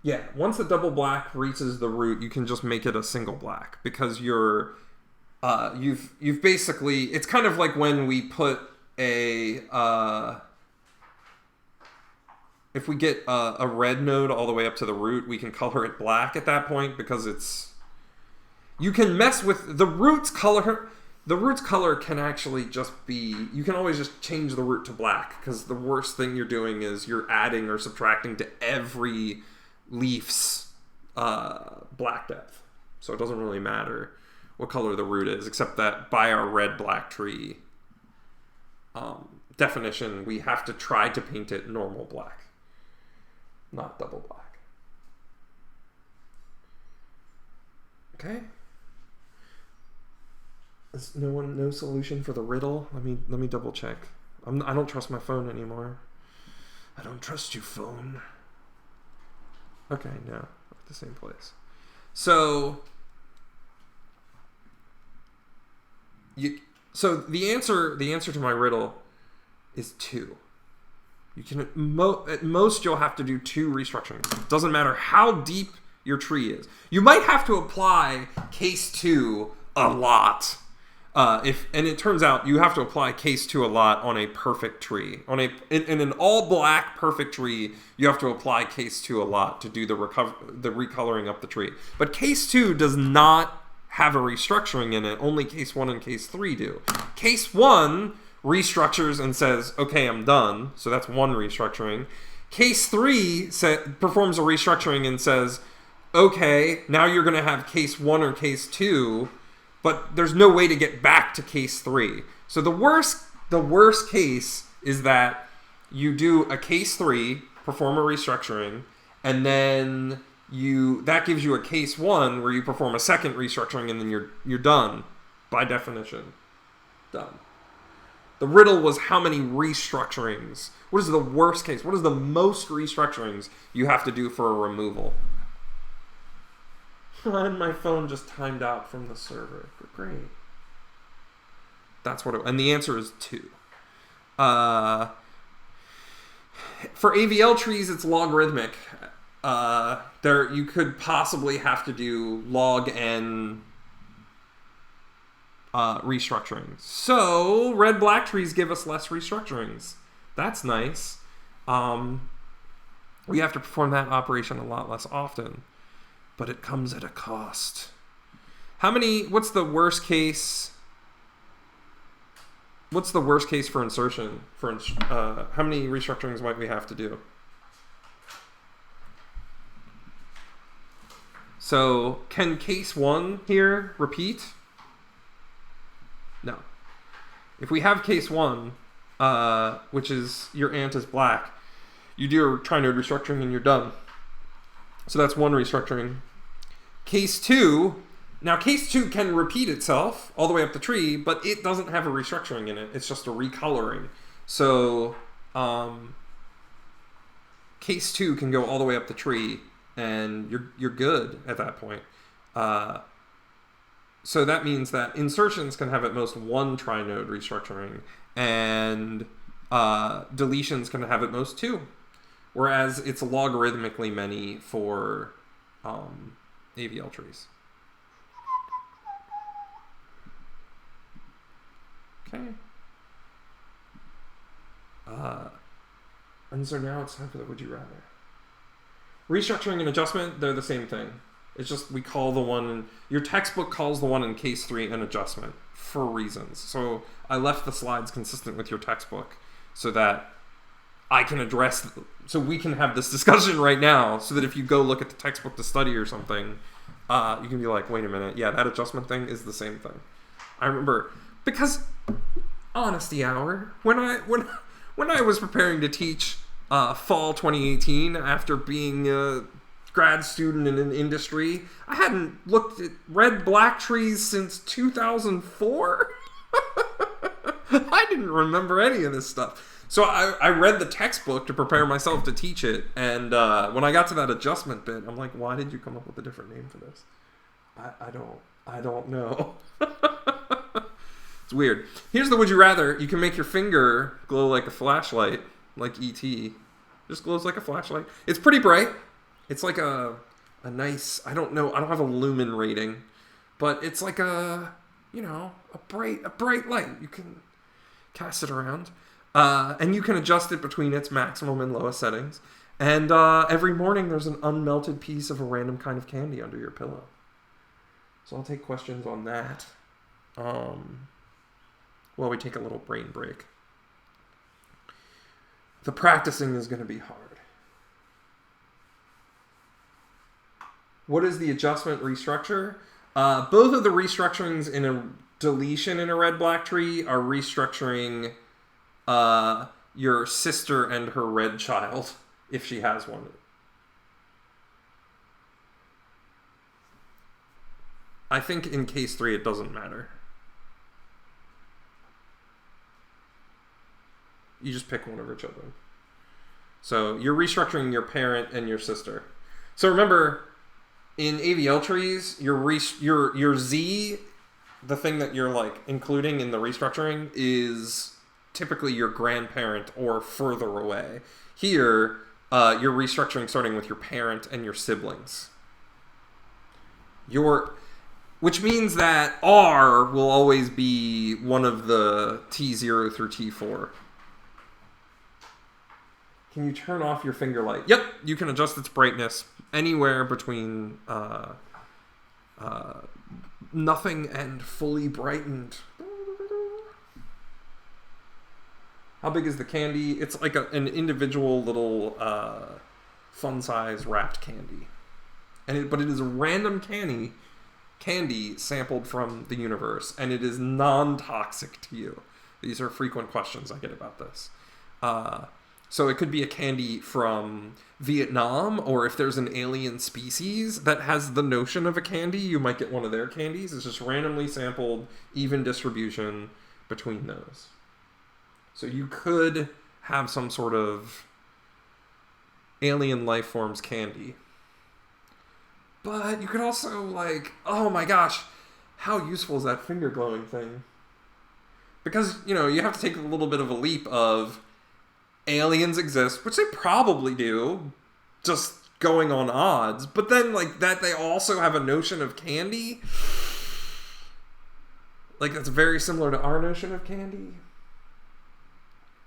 Yeah, once the double black reaches the root, you can just make it a single black, because you've basically, it's kind of like when we put if we get a red node all the way up to the root, we can color it black at that point, because You can mess with the root's color. The root's color can actually just be... You can always just change the root to black, because the worst thing you're doing is you're adding or subtracting to every leaf's black depth. So it doesn't really matter what color the root is, except that by our red-black tree definition, we have to try to paint it normal black, not double black. Okay. Is no solution for the riddle? Let me double check. I don't trust my phone anymore. I don't trust you, phone. Okay, no, at the same place. So the answer to my riddle is 2. You can at most you'll have to do 2 restructurings. Doesn't matter how deep your tree is. You might have to apply case 2 a lot. And it turns out you have to apply case 2 a lot on a perfect tree. In an all black perfect tree, you have to apply case 2 a lot to do the recoloring up the tree. But case 2 does not have a restructuring in it. Only case 1 and case 3 do. Case 1 restructures and says, okay, I'm done. So that's one restructuring. Case 3 performs a restructuring and says, okay, now you're going to have case 1 or case 2, but there's no way to get back to case 3. So the worst case is that you do a case 3, perform a restructuring, and then that gives you a case 1 where you perform a second restructuring, and then you're done. By definition, done. The riddle was how many restructurings. What is the worst case? What is the most restructurings you have to do for a removal? And my phone just timed out from the server. Great. That's what and the answer is 2. For AVL trees, it's logarithmic. You could possibly have to do log n restructuring. So red-black trees give us less restructurings. That's nice. We have to perform that operation a lot less often, but it comes at a cost. What's the worst case? What's the worst case for insertion? How many restructurings might we have to do? So can case 1 here repeat? No. If we have case 1, which is your ant is black, you do your trinode restructuring and you're done. So that's one restructuring. Case 2, now case 2 can repeat itself all the way up the tree, but it doesn't have a restructuring in it. It's just a recoloring. So case 2 can go all the way up the tree, and you're good at that point. So that means that insertions can have at most 1 trinode restructuring, and deletions can have at most 2. Whereas it's logarithmically many for AVL trees. Okay. And so now it's time for the would you rather. Restructuring and adjustment, they're the same thing. It's just we call the one... Your textbook calls the one in case 3 an adjustment for reasons. So I left the slides consistent with your textbook so that I can address... So we can have this discussion right now so that if you go look at the textbook to study or something, you can be like, wait a minute, yeah, that adjustment thing is the same thing. I remember... Because, honesty hour, when I was preparing to teach fall 2018 after being a grad student in an industry, I hadn't looked at red-black trees since 2004. I didn't remember any of this stuff. So I read the textbook to prepare myself to teach it, and when I got to that adjustment bit, I'm like, why did you come up with a different name for this? I don't know. It's weird. Here's the would you rather. You can make your finger glow like a flashlight, like E.T. Just glows like a flashlight. It's pretty bright. It's like a nice, I don't know, I don't have a lumen rating, but it's like a bright light. You can cast it around. And you can adjust it between its maximum and lowest settings. And every morning there's an unmelted piece of a random kind of candy under your pillow. So I'll take questions on that while we take a little brain break. The practicing is going to be hard. What is the adjustment restructure? Both of the restructurings in a deletion in a red-black tree are restructuring your sister and her red child, if she has one. I think in case 3 it doesn't matter. You just pick one of her children. So you're restructuring your parent and your sister. So remember, in AVL trees, your Z, the thing that you're like including in the restructuring, is typically your grandparent or further away. Here, you're restructuring starting with your parent and your siblings. Which means that R will always be one of the T0 through T4. Can you turn off your finger light? Yep, you can adjust its brightness anywhere between nothing and fully brightened. How big is the candy? It's like an individual little fun-size wrapped candy. But it is a random candy sampled from the universe, and it is non-toxic to you. These are frequent questions I get about this. So it could be a candy from Vietnam, or if there's an alien species that has the notion of a candy, you might get one of their candies. It's just randomly sampled, even distribution between those. So you could have some sort of alien life forms candy. But you could also, like, oh my gosh, how useful is that finger glowing thing? Because, you have to take a little bit of a leap of aliens exist, which they probably do, just going on odds. But then, like, that they also have a notion of candy. Like, that's very similar to our notion of candy.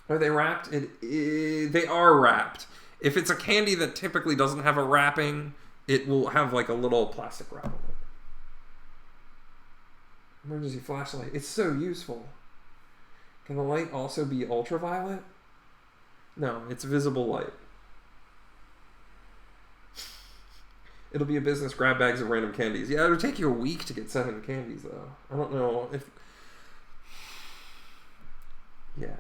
Are they wrapped? They are wrapped. If it's a candy that typically doesn't have a wrapping, it will have like a little plastic wrap on it. Emergency flashlight. It's so useful. Can the light also be ultraviolet? No, it's visible light. It'll be a business. Grab bags of random candies. Yeah, it'll take you a week to get 7 candies, though. I don't know if... Yeah.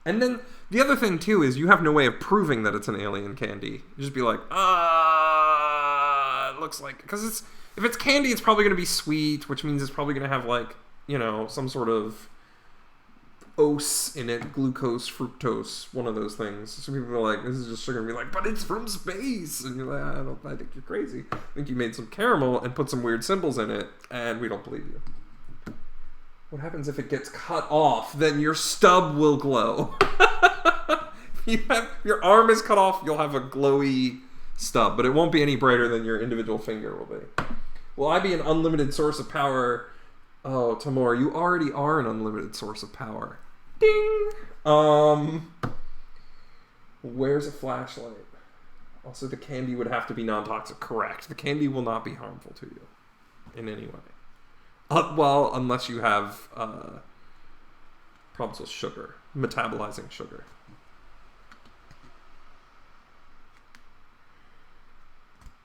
And then the other thing, too, is you have no way of proving that it's an alien candy. You just be like, it looks like... Because if it's candy, it's probably going to be sweet, which means it's probably going to have, like, some sort of ose in it, glucose, fructose, one of those things. So people are like, this is just sugar. And be like, but it's from space. And you're like, I think you're crazy. I think you made some caramel and put some weird symbols in it, and we don't believe you. What happens if it gets cut off? Then your stub will glow. If your arm is cut off, you'll have a glowy stub, but it won't be any brighter than your individual finger will be. Will I be an unlimited source of power? Oh, Tamor, you already are an unlimited source of power. Ding! Where's a flashlight? Also, the candy would have to be non-toxic. Correct. The candy will not be harmful to you in any way. Well, unless you have problems with sugar, metabolizing sugar.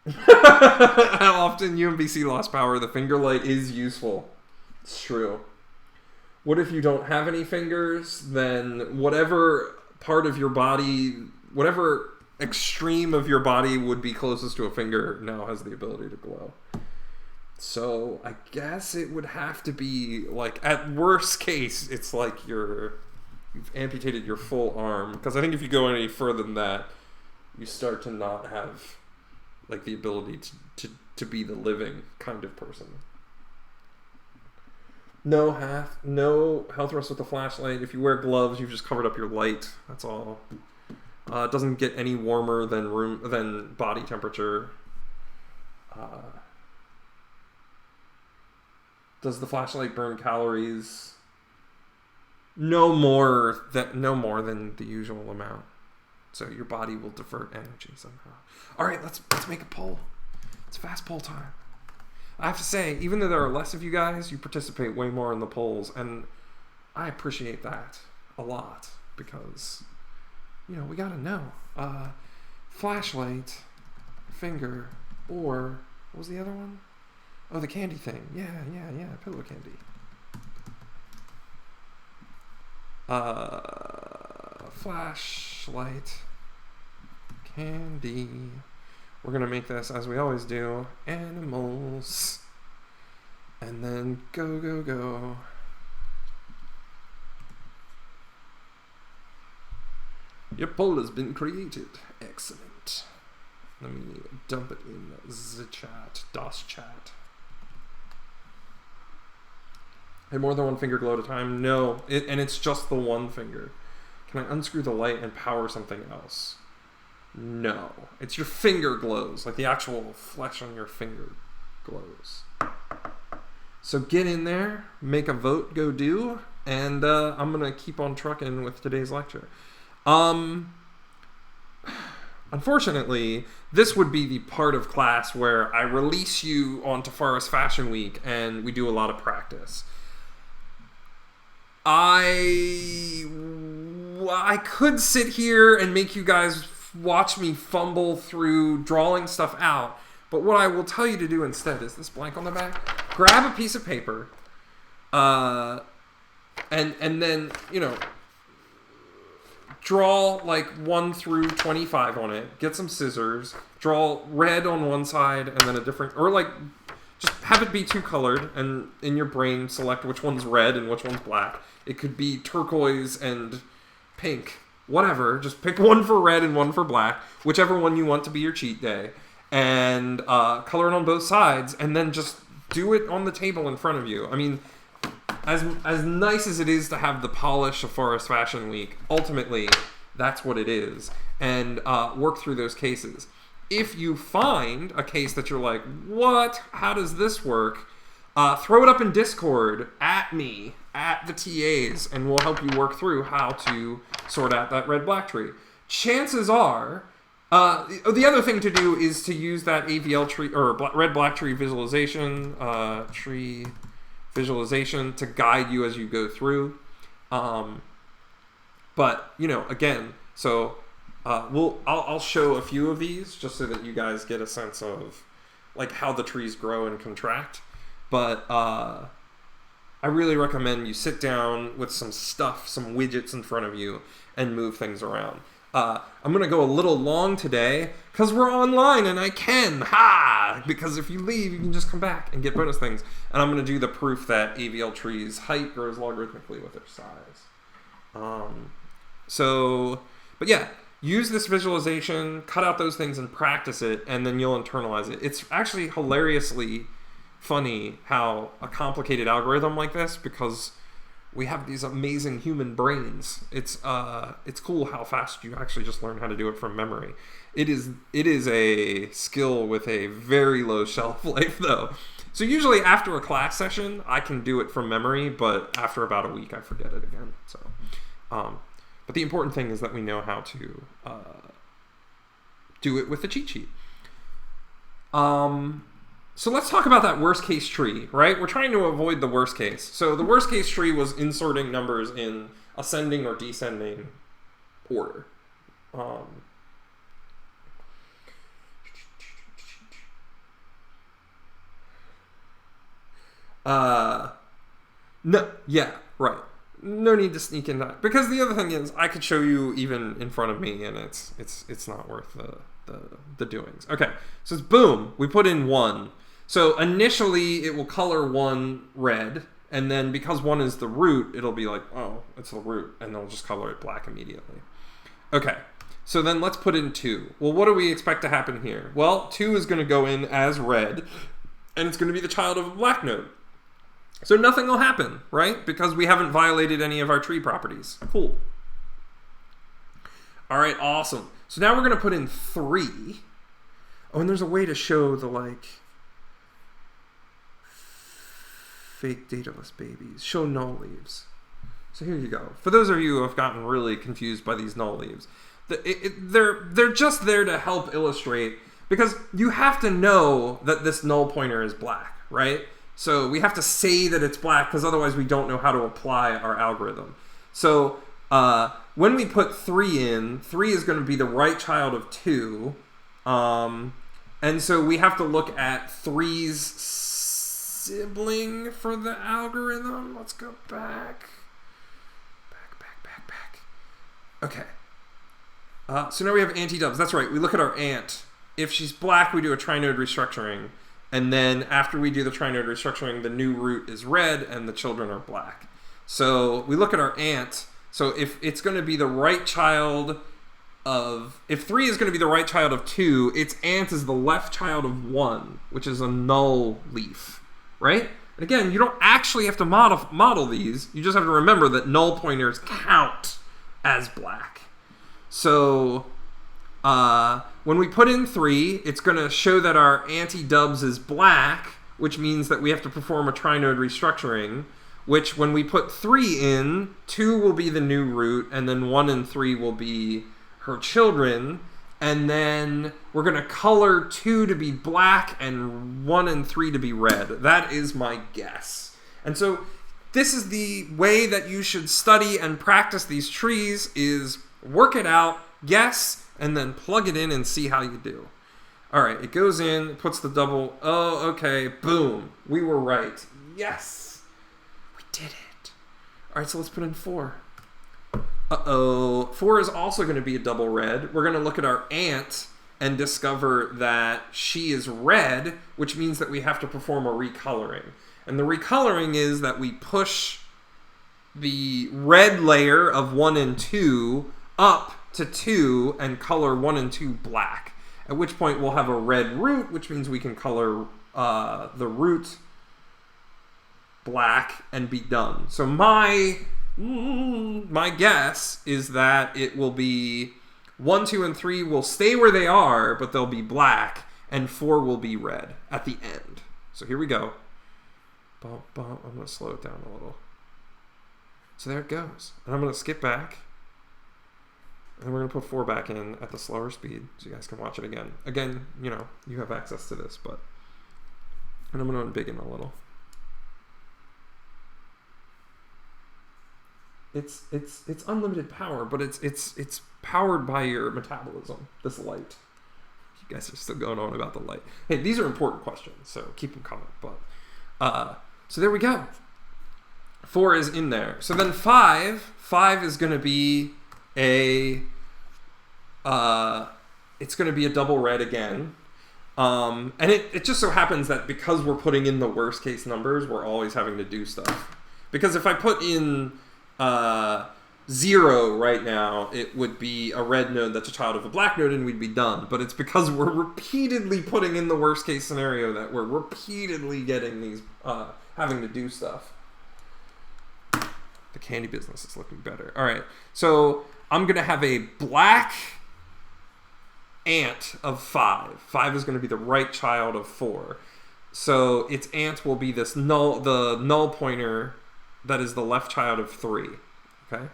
How often UMBC lost power? The finger light is useful. It's true. What if you don't have any fingers? Then whatever part of your body, whatever extreme of your body would be closest to a finger now has the ability to glow. So I guess it would have to be, like, at worst case, it's like you've amputated your full arm. Because I think if you go any further than that, you start to not have, like, the ability to be the living kind of person. No health rest with the flashlight. If you wear gloves, you've just covered up your light. That's all. It doesn't get any warmer than body temperature. Does the flashlight burn calories? No more than the usual amount. So your body will divert energy somehow. All right, let's make a poll. It's fast poll time. I have to say, even though there are less of you guys, you participate way more in the polls, and I appreciate that a lot because, you know, we gotta know. Flashlight, finger, or what was the other one? Oh, the candy thing. Yeah, pillow candy. Flashlight, candy. We're gonna make this, as we always do, animals. And then go, go, go. Your poll has been created. Excellent. Let me dump it in the chat, DOS chat. Hey, more than one finger glow at a time? No, and it's just the one finger. Can I unscrew the light and power something else? No, it's your finger glows, like the actual flesh on your finger glows. So get in there, make a vote, go do, and I'm gonna keep on trucking with today's lecture. Unfortunately, this would be the part of class where I release you onto Forest Fashion Week and we do a lot of practice. I could sit here and make you guys watch me fumble through drawing stuff out, but what I will tell you to do instead is this blank on the back. Grab a piece of paper, and then, you know, draw like 1 through 25 on it. Get some scissors. Draw red on one side and then a different, or like just have it be two colored, and in your brain select which one's red and which one's black. It could be turquoise and pink, whatever. Just pick one for red and one for black, whichever one you want to be your cheat day, and color it on both sides, and then just do it on the table in front of you. I mean, as nice as it is to have the polish of Forest Fashion Week, ultimately, that's what it is. And work through those cases. If you find a case that you're like, what? How does this work? Throw it up in Discord at me, at the TAs, and we'll help you work through how to sort out that red-black tree. Chances are, the other thing to do is to use that AVL tree, or red-black tree visualization, to guide you as you go through. But, you know, again, so I'll show a few of these just so that you guys get a sense of like how the trees grow and contract. But I really recommend you sit down with some stuff, some widgets in front of you, and move things around. I'm going to go a little long today because we're online and I can. Because if you leave, you can just come back and get bonus things. And I'm going to do the proof that AVL trees' height grows logarithmically with their size. But yeah, use this visualization, cut out those things and practice it, and then you'll internalize it. It's actually hilariously funny how a complicated algorithm like this, because we have these amazing human brains. It's cool how fast you actually just learn how to do it from memory. It is a skill with a very low shelf life though. So usually after a class session, I can do it from memory, but after about a week, I forget it again. So, but the important thing is that we know how to do it with the cheat sheet. So let's talk about that worst case tree, right? We're trying to avoid the worst case. So the worst case tree was inserting numbers in ascending or descending order. No, yeah, right. No need to sneak in that, because the other thing is I could show you even in front of me, and it's not worth the doings. Okay, so it's boom. We put in 1. So initially it will color 1 red, and then because 1 is the root, it'll be like, oh, it's the root, and they'll just color it black immediately. Okay, so then let's put in 2. Well, what do we expect to happen here? Well, 2 is going to go in as red, and it's going to be the child of a black node. So nothing will happen, right? Because we haven't violated any of our tree properties. Cool. All right, awesome. So now we're going to put in 3. Oh, and there's a way to show the, like, fake dataless babies. Show null leaves. So here you go. For those of you who have gotten really confused by these null leaves, they're just there to help illustrate, because you have to know that this null pointer is black, right? So we have to say that it's black because otherwise we don't know how to apply our algorithm. So when we put 3 in, 3 is going to be the right child of 2. And so we have to look at 3's sibling for the algorithm. Let's go back. Back. Okay. So now we have anti-dubs. That's right. We look at our ant. If she's black, we do a trinode restructuring. And then after we do the trinode restructuring, the new root is red and the children are black. So we look at our ant. So if it's going to be the right child of... If 3 is going to be the right child of 2, its ant is the left child of 1, which is a null leaf, right? And again, you don't actually have to model these. You just have to remember that null pointers count as black. So when we put in 3, it's going to show that our anti-dubs is black, which means that we have to perform a trinode restructuring, which when we put 3 in, 2 will be the new root, and then 1 and 3 will be her children. And then we're going to color 2 to be black and 1 and 3 to be red. That is my guess. And so this is the way that you should study and practice these trees, is work it out, guess, and then plug it in and see how you do. All right, it goes in, puts the double. Oh, okay, boom. We were right. Yes, we did it. All right, so let's put in 4. Uh-oh. 4 is also going to be a double red. We're going to look at our ant and discover that she is red, which means that we have to perform a recoloring. And the recoloring is that we push the red layer of 1 and 2 up to 2 and color 1 and 2 black. At which point we'll have a red root, which means we can color the root black and be done. So my guess is that it will be 1, 2, and 3 will stay where they are, but they'll be black, and 4 will be red at the end. So here we go. I'm going to slow it down a little. So there it goes. And I'm going to skip back. And we're going to put 4 back in at the slower speed so you guys can watch it again. Again, you know, you have access to this, but... And I'm going to unbig it a little. It's unlimited power, but it's powered by your metabolism, this light. You guys are still going on about the light. Hey, these are important questions, so keep them coming. But so there we go. 4 is in there. So then 5 is going to be it's going to be a double red again. And it just so happens that because we're putting in the worst case numbers, we're always having to do stuff. Because if I put in 0 right now, it would be a red node that's a child of a black node and we'd be done. But it's because we're repeatedly putting in the worst case scenario that we're repeatedly getting these, having to do stuff. The candy business is looking better. All right, so I'm going to have a black ant of 5. 5 is going to be the right child of 4. So its ant will be this the null pointer that is the left child of 3. Okay?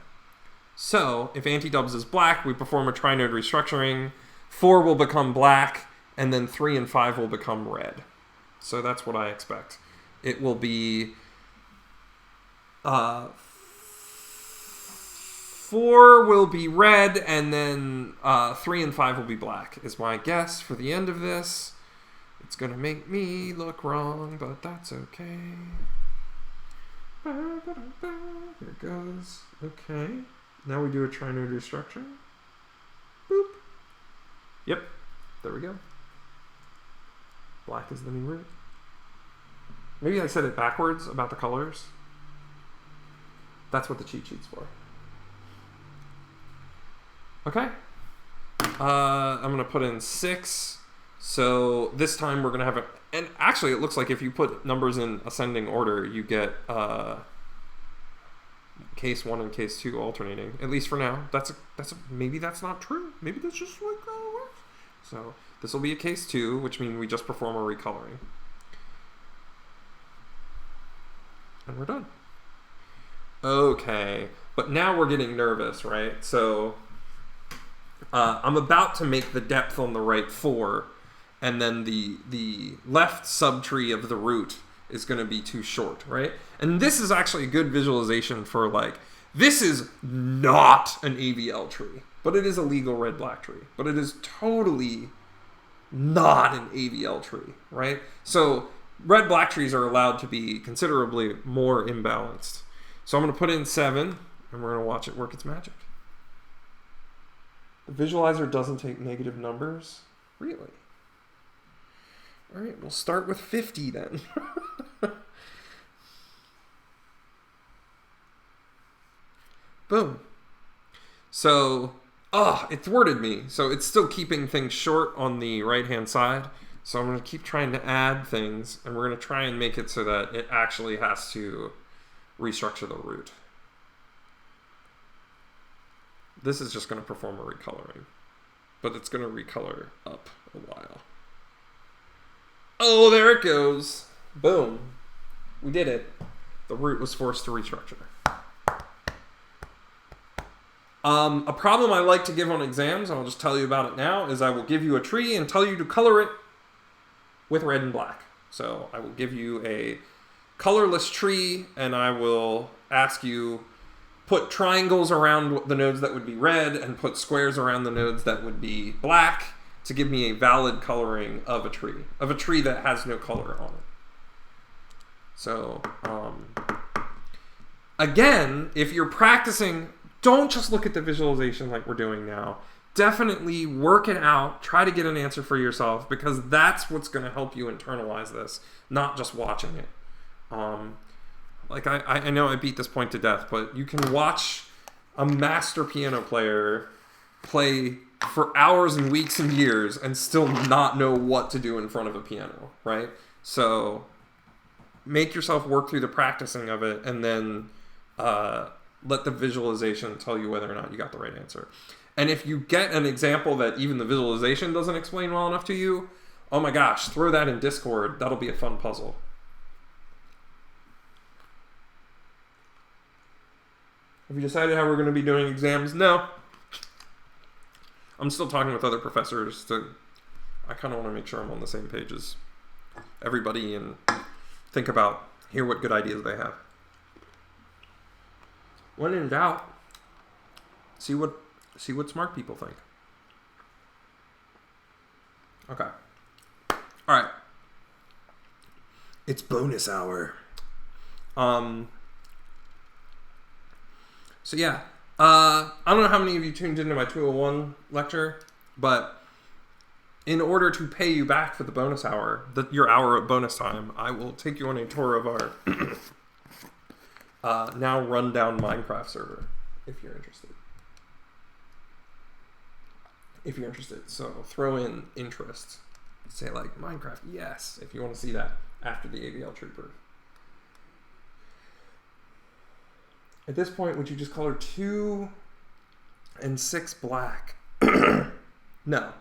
So if anti-dubs is black, we perform a trinode restructuring. 4 will become black, and then 3 and 5 will become red. So that's what I expect. It will be 4 will be red, and then 3 and 5 will be black, is my guess for the end of this. It's going to make me look wrong, but that's okay. Here it goes. Okay. Now we do a trinode restructuring. Boop. Yep. There we go. Black is the new root. Maybe I said it backwards about the colors. That's what the cheat sheet's for. Okay. I'm going to put in 6. So this time we're going to have a... And actually, it looks like if you put numbers in ascending order, you get case 1 and case 2 alternating. At least for now. Maybe that's not true. Maybe that's just like how it works. So this will be a case 2, which means we just perform a recoloring. And we're done. Okay. But now we're getting nervous, right? So I'm about to make the depth on the right 4. and then the left subtree of the root is going to be too short, right? And this is actually a good visualization for like, this is not an AVL tree, but it is a legal red-black tree. But it is totally not an AVL tree, right? So red-black trees are allowed to be considerably more imbalanced. So I'm going to put in 7, and we're going to watch it work its magic. The visualizer doesn't take negative numbers? Really? All right, we'll start with 50 then. Boom. So, it thwarted me. So it's still keeping things short on the right-hand side. So I'm going to keep trying to add things, and we're going to try and make it so that it actually has to restructure the root. This is just going to perform a recoloring, but it's going to recolor up a while. Oh, there it goes. Boom. We did it. The root was forced to restructure. A problem I like to give on exams, and I'll just tell you about it now, is I will give you a tree and tell you to color it with red and black. So I will give you a colorless tree, and I will ask you put triangles around the nodes that would be red and put squares around the nodes that would be black to give me a valid coloring of a tree that has no color on it. So, again, if you're practicing, don't just look at the visualization like we're doing now. Definitely work it out. Try to get an answer for yourself, because that's what's going to help you internalize this, not just watching it. Like I know I beat this point to death, but you can watch a master piano player play for hours and weeks and years and still not know what to do in front of a piano, right? So make yourself work through the practicing of it, and then let the visualization tell you whether or not you got the right answer. And if you get an example that even the visualization doesn't explain well enough to you, oh my gosh, throw that in Discord. That'll be a fun puzzle. Have you decided how we're going to be doing exams? No. I'm still talking with other professors. I kind of want to make sure I'm on the same page as everybody and hear what good ideas they have. When in doubt, see what smart people think. Okay. All right. It's bonus hour. So yeah, I don't know how many of you tuned into my 201 lecture, but in order to pay you back for the bonus hour, your hour of bonus time, I will take you on a tour of our now rundown Minecraft server, if you're interested. So throw in interest. Say like Minecraft, yes, if you want to see that after the AVL tree proof. At this point, would you just color 2 and 6 black? No.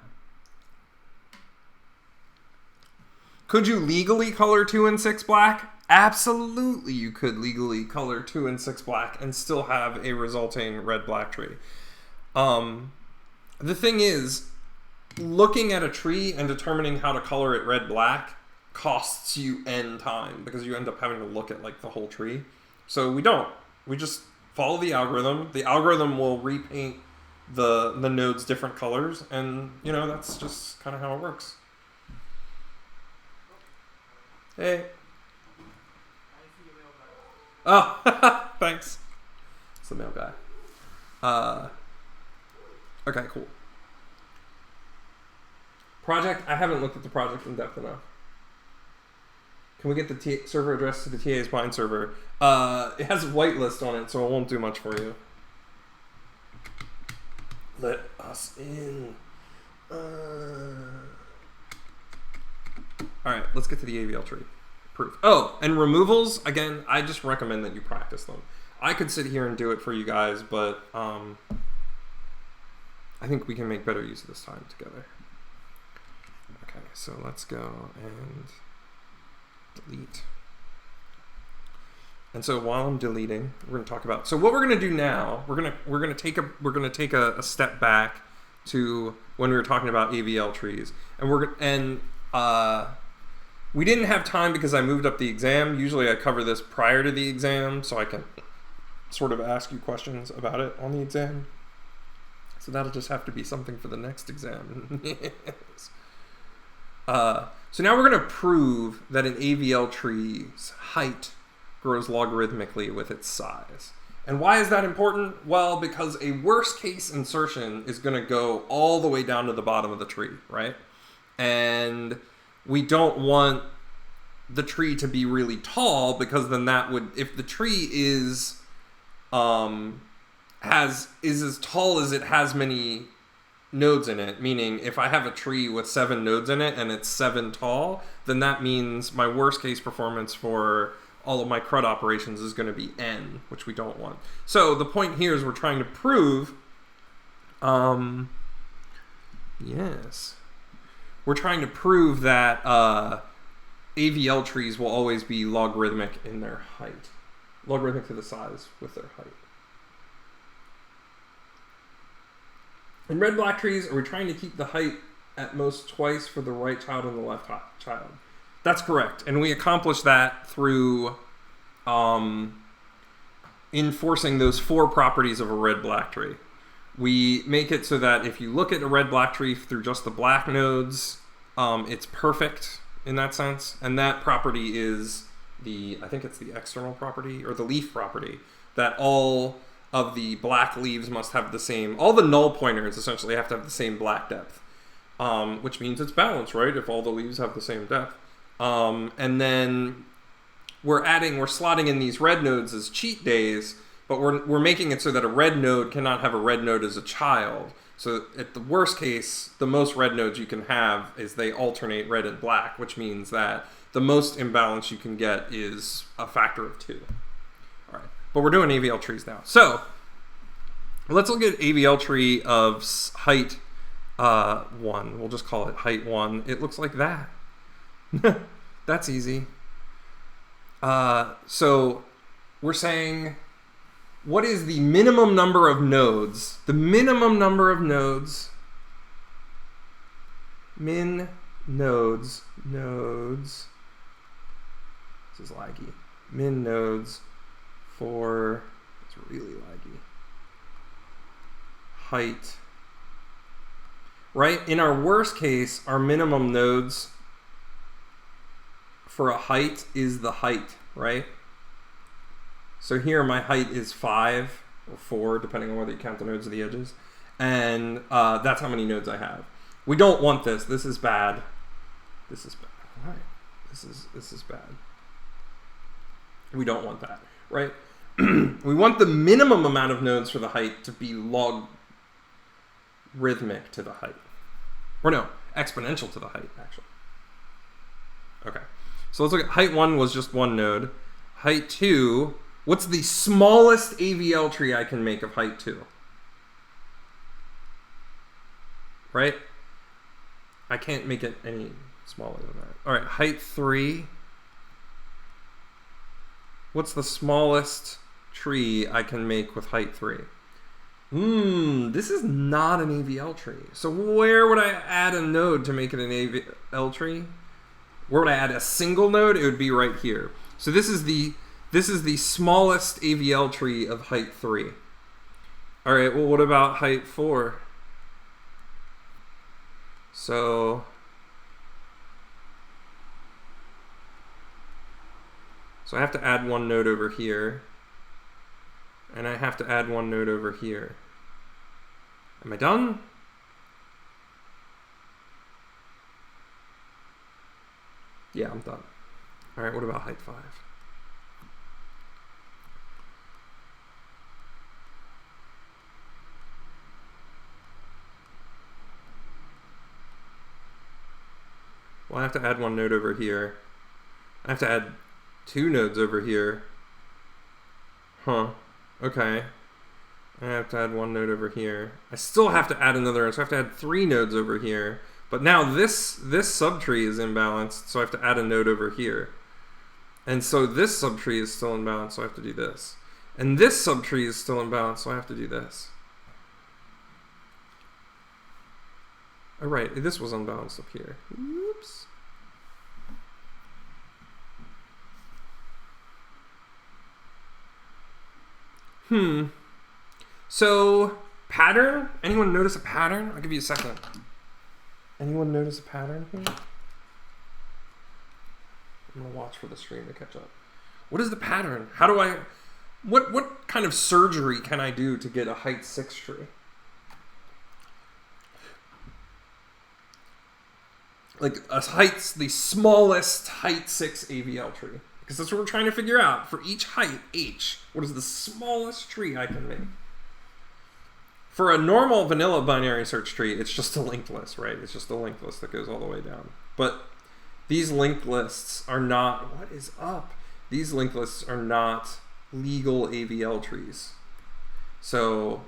Could you legally color 2 and 6 black? Absolutely, you could legally color 2 and 6 black and still have a resulting red-black tree. The thing is, looking at a tree and determining how to color it red-black costs you N time, because you end up having to look at like the whole tree. So we don't. We just follow the algorithm. The algorithm will repaint the nodes different colors, and that's just kind of how it works. Hey. Oh, thanks. It's the mail guy. Okay, cool. Project, I haven't looked at the project in depth enough. Can we get the server address to the TA's Pine server? It has a whitelist on it, so it won't do much for you. Let us in. Alright, let's get to the AVL tree. Proof. Oh, and removals, again, I just recommend that you practice them. I could sit here and do it for you guys, but I think we can make better use of this time together. Okay, so let's go and delete. And so while I'm deleting, we're going to talk about. So what we're going to do now, we're going to take a step back to when we were talking about AVL trees, and We didn't have time because I moved up the exam. Usually I cover this prior to the exam so I can sort of ask you questions about it on the exam. So that'll just have to be something for the next exam. Yes. So now we're going to prove that an AVL tree's height grows logarithmically with its size. And why is that important? Well, because a worst case insertion is going to go all the way down to the bottom of the tree, right? And we don't want the tree to be really tall, because then that would, if the tree is as tall as it has many nodes in it, meaning if I have a tree with 7 nodes in it and it's 7 tall, then that means my worst case performance for all of my CRUD operations is going to be n, which we don't want. So the point here is we're trying to prove, we're trying to prove that AVL trees will always be logarithmic in their height, logarithmic to the size with their height. In red-black trees, are we trying to keep the height at most twice for the right child and the left child? That's correct. And we accomplish that through enforcing those 4 properties of a red-black tree. We make it so that if you look at a red-black tree through just the black nodes, it's perfect in that sense. And that property is I think it's the external property, or the leaf property, that all of the black leaves must have the same, all the null pointers essentially have to have the same black depth, which means it's balanced, right? If all the leaves have the same depth. And then we're slotting in these red nodes as cheat days, but we're making it so that a red node cannot have a red node as a child. So at the worst case, the most red nodes you can have is they alternate red and black, which means that the most imbalance you can get is a factor of 2. All right, but we're doing AVL trees now. So let's look at AVL tree of height 1. We'll just call it height 1. It looks like that. That's easy. So we're saying, what is the minimum number of nodes? The minimum number of nodes, nodes, this is laggy, min nodes for, it's really laggy, height, right? In our worst case, our minimum nodes for a height is the height, right? So here my height is 5 or 4, depending on whether you count the nodes or the edges. And that's how many nodes I have. We don't want this. This is bad. This is bad. Right. This is bad. We don't want that, right? We want the minimum amount of nodes for the height to be logarithmic to the height. Or no, exponential to the height, actually. Okay. So let's look at height 1 was just 1 node. Height 2, what's the smallest AVL tree I can make of height 2? Right? I can't make it any smaller than that. All right, height 3. What's the smallest tree I can make with height 3? This is not an AVL tree. So where would I add a node to make it an AVL tree? Where would I add a single node? It would be right here. So this is the smallest AVL tree of height 3. All right, well, what about height 4? So I have to add 1 node over here, and I have to add 1 node over here. Am I done? Yeah, I'm done. All right, what about height 5? Well, I have to add 1 node over here. I have to add 2 nodes over here. Huh. Okay. I have to add 1 node over here. I still have to add another, so I have to add 3 nodes over here. But now this subtree is imbalanced, so I have to add a node over here. And so this subtree is still imbalanced, so I have to do this. And this subtree is still imbalanced, so I have to do this. Oh, right, this was unbalanced up here. Oops. So, pattern? Anyone notice a pattern? I'll give you a second. Anyone notice a pattern here? I'm gonna watch for the stream to catch up. What is the pattern? How do I... What kind of surgery can I do to get a height 6 tree? Like the smallest height 6 AVL tree. Because that's what we're trying to figure out. For each height, H, what is the smallest tree I can make? For a normal vanilla binary search tree, it's just a linked list, right? It's just a linked list that goes all the way down. But these linked lists are not... What is up? These linked lists are not legal AVL trees. So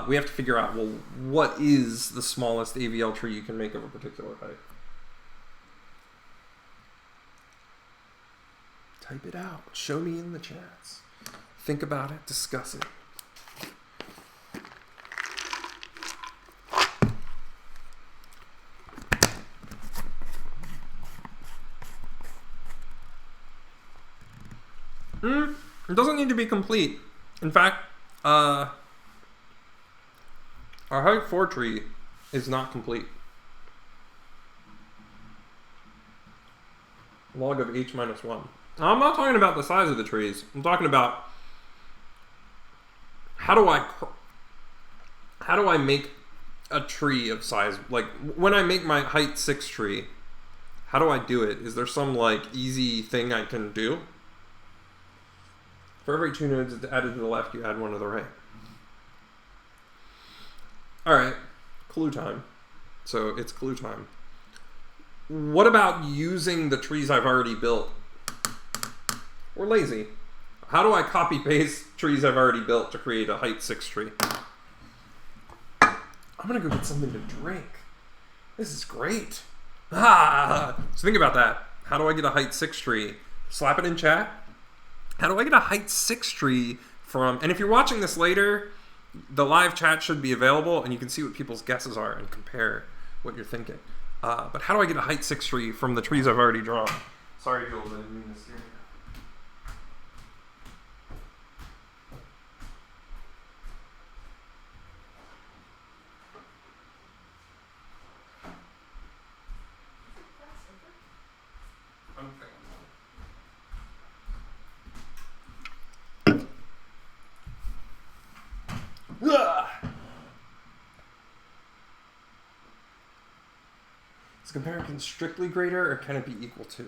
we have to figure out, well, what is the smallest AVL tree you can make of a particular height? Type it out. Show me in the chats. Think about it. Discuss it. It doesn't need to be complete. In fact, our height 4 tree is not complete. Log of h minus 1. Now, I'm not talking about the size of the trees. I'm talking about how do I make a tree of size? Like when I make my height 6 tree, how do I do it? Is there some like easy thing I can do? For every 2 nodes added to the left, you add 1 to the right. All right, clue time. So it's clue time. What about using the trees I've already built? We're lazy. How do I copy paste trees I've already built to create a height 6 tree? I'm gonna go get something to drink. This is great. So think about that. How do I get a height 6 tree? Slap it in chat. How do I get a height 6 tree from... And if you're watching this later, the live chat should be available and you can see what people's guesses are and compare what you're thinking. But how do I get a height 6 tree from the trees I've already drawn? Sorry, Jules, I didn't mean to steer you. Is comparison strictly greater or can it be equal to?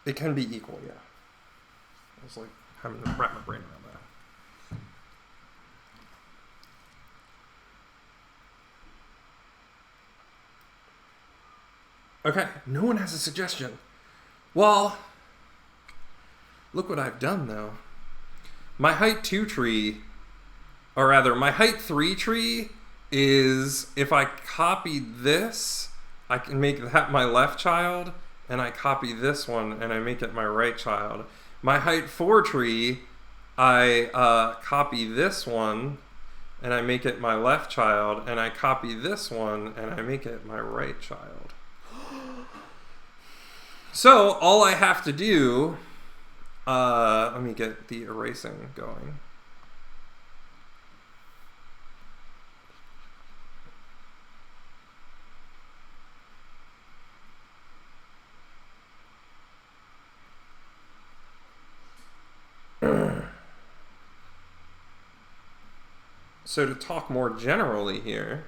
It can be equal, yeah. I was like having to wrap my brain around that. Okay, no one has a suggestion. Well, look what I've done though. My height 2 tree, or rather my height 3 tree is, if I copy this, I can make that my left child, and I copy this one and I make it my right child. My height 4 tree, I copy this one and I make it my left child, and I copy this one and I make it my right child. So all I have to do, let me get the erasing going. So to talk more generally here,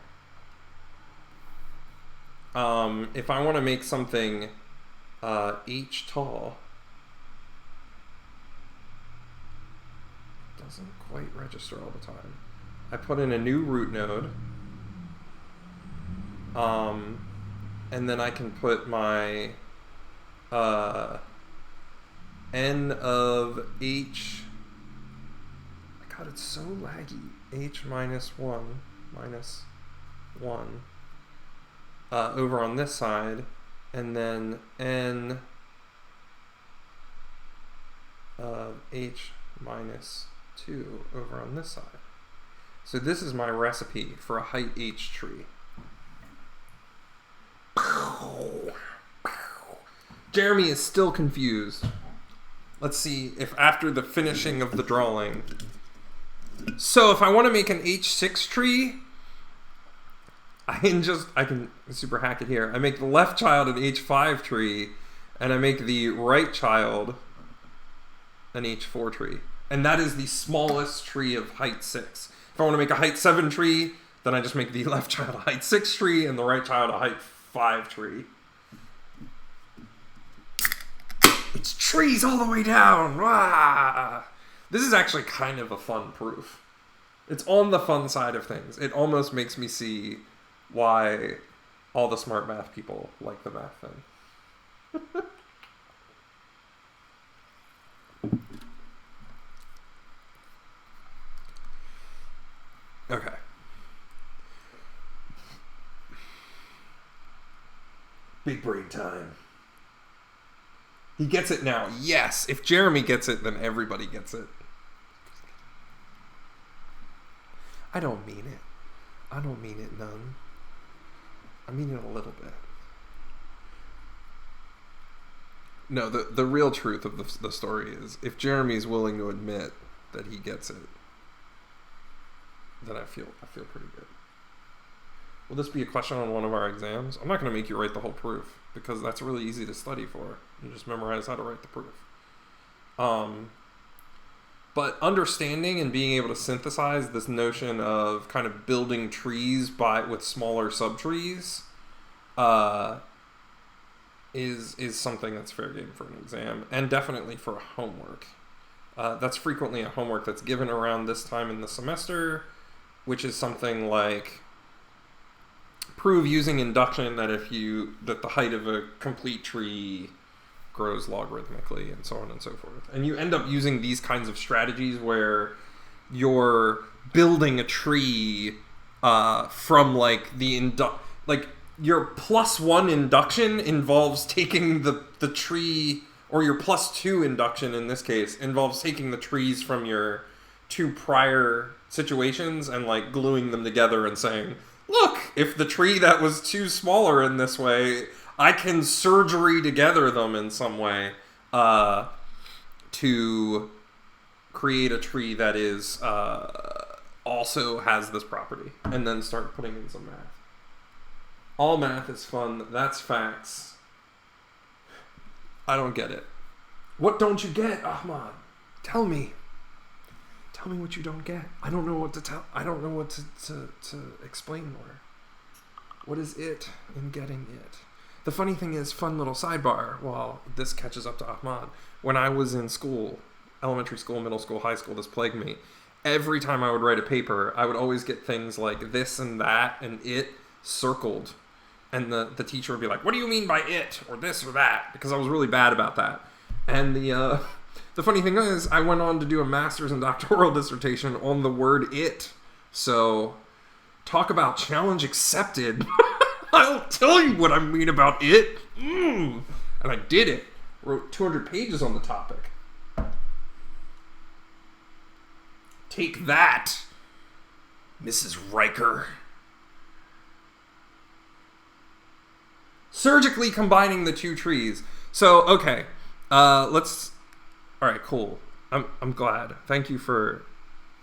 if I want to make something h tall, doesn't quite register all the time. I put in a new root node, and then I can put my n of h. God, it's so laggy. H minus 1 minus 1 over on this side, and then n of h minus 2 over on this side. So this is my recipe for a height h tree. Jeremy is still confused. Let's see if after the finishing of the drawing. So if I want to make an H6 tree, I can super hack it here. I make the left child an H5 tree, and I make the right child an H4 tree. And that is the smallest tree of height 6. If I want to make a height 7 tree, then I just make the left child a height 6 tree and the right child a height 5 tree. It's trees all the way down. Wah! This is actually kind of a fun proof. It's on the fun side of things. It almost makes me see why all the smart math people like the math thing. Okay. Big brain time. He gets it now. Yes. If Jeremy gets it, then everybody gets it. I don't mean it. I don't mean it none. I mean it a little bit. No, the real truth of the story is if Jeremy's willing to admit that he gets it, then I feel pretty good. Will this be a question on one of our exams? I'm not going to make you write the whole proof because that's really easy to study for. You just memorize how to write the proof. But understanding and being able to synthesize this notion of kind of building trees with smaller subtrees is something that's fair game for an exam and definitely for a homework. That's frequently a homework that's given around this time in the semester, which is something like prove using induction that that the height of a complete tree grows logarithmically and so on and so forth. And you end up using these kinds of strategies where you're building a tree from like your +1 induction involves taking the tree, or your +2 induction in this case involves taking the trees from your 2 prior situations and like gluing them together and saying, look, if the tree that was too smaller in this way, I can surgery together them in some way to create a tree that is also has this property, and then start putting in some math. All math is fun. That's facts. I don't get it. What don't you get, Ahmad? Tell me. Tell me what you don't get. I don't know what to tell. I don't know what to explain more. What is it in getting it? The funny thing is, fun little sidebar, while this catches up to Ahmad, when I was in school, elementary school, middle school, high school, this plagued me. Every time I would write a paper, I would always get things like this and that and it circled. And the teacher would be like, what do you mean by it? Or this or that? Because I was really bad about that. And the funny thing is, I went on to do a master's and doctoral dissertation on the word it. So, talk about challenge accepted. I'll tell you what I mean about it. And I did it. Wrote 200 pages on the topic. Take that, Mrs. Riker. Surgically combining the 2 trees. So, okay. Let's... Alright, cool. I'm glad. Thank you for...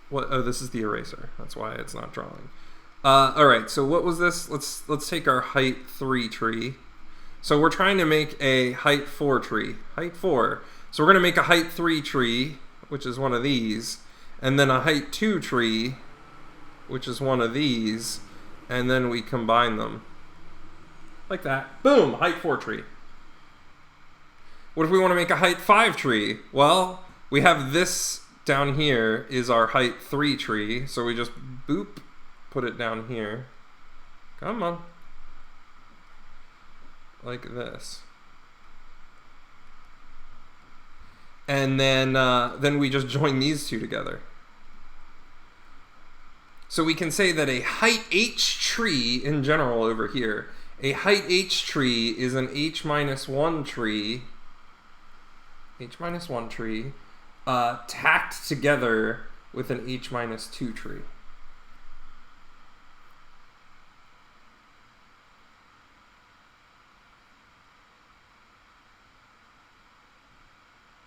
What? Oh, this is the eraser. That's why it's not drawing. Alright, so what was this? Let's take our height 3 tree. So we're trying to make a height 4 tree. Height 4. So we're going to make a height 3 tree, which is one of these. And then a height 2 tree, which is one of these. And then we combine them. Like that. Boom! Height 4 tree. What if we want to make a height 5 tree? Well, we have this down here is our height 3 tree. So we just boop, put it down here. Come on. Like this. And then we just join these 2 together. So we can say that a height H tree in general over here, a height H tree is an H-1 tree, H-1 tree, tacked together with an H-2 tree.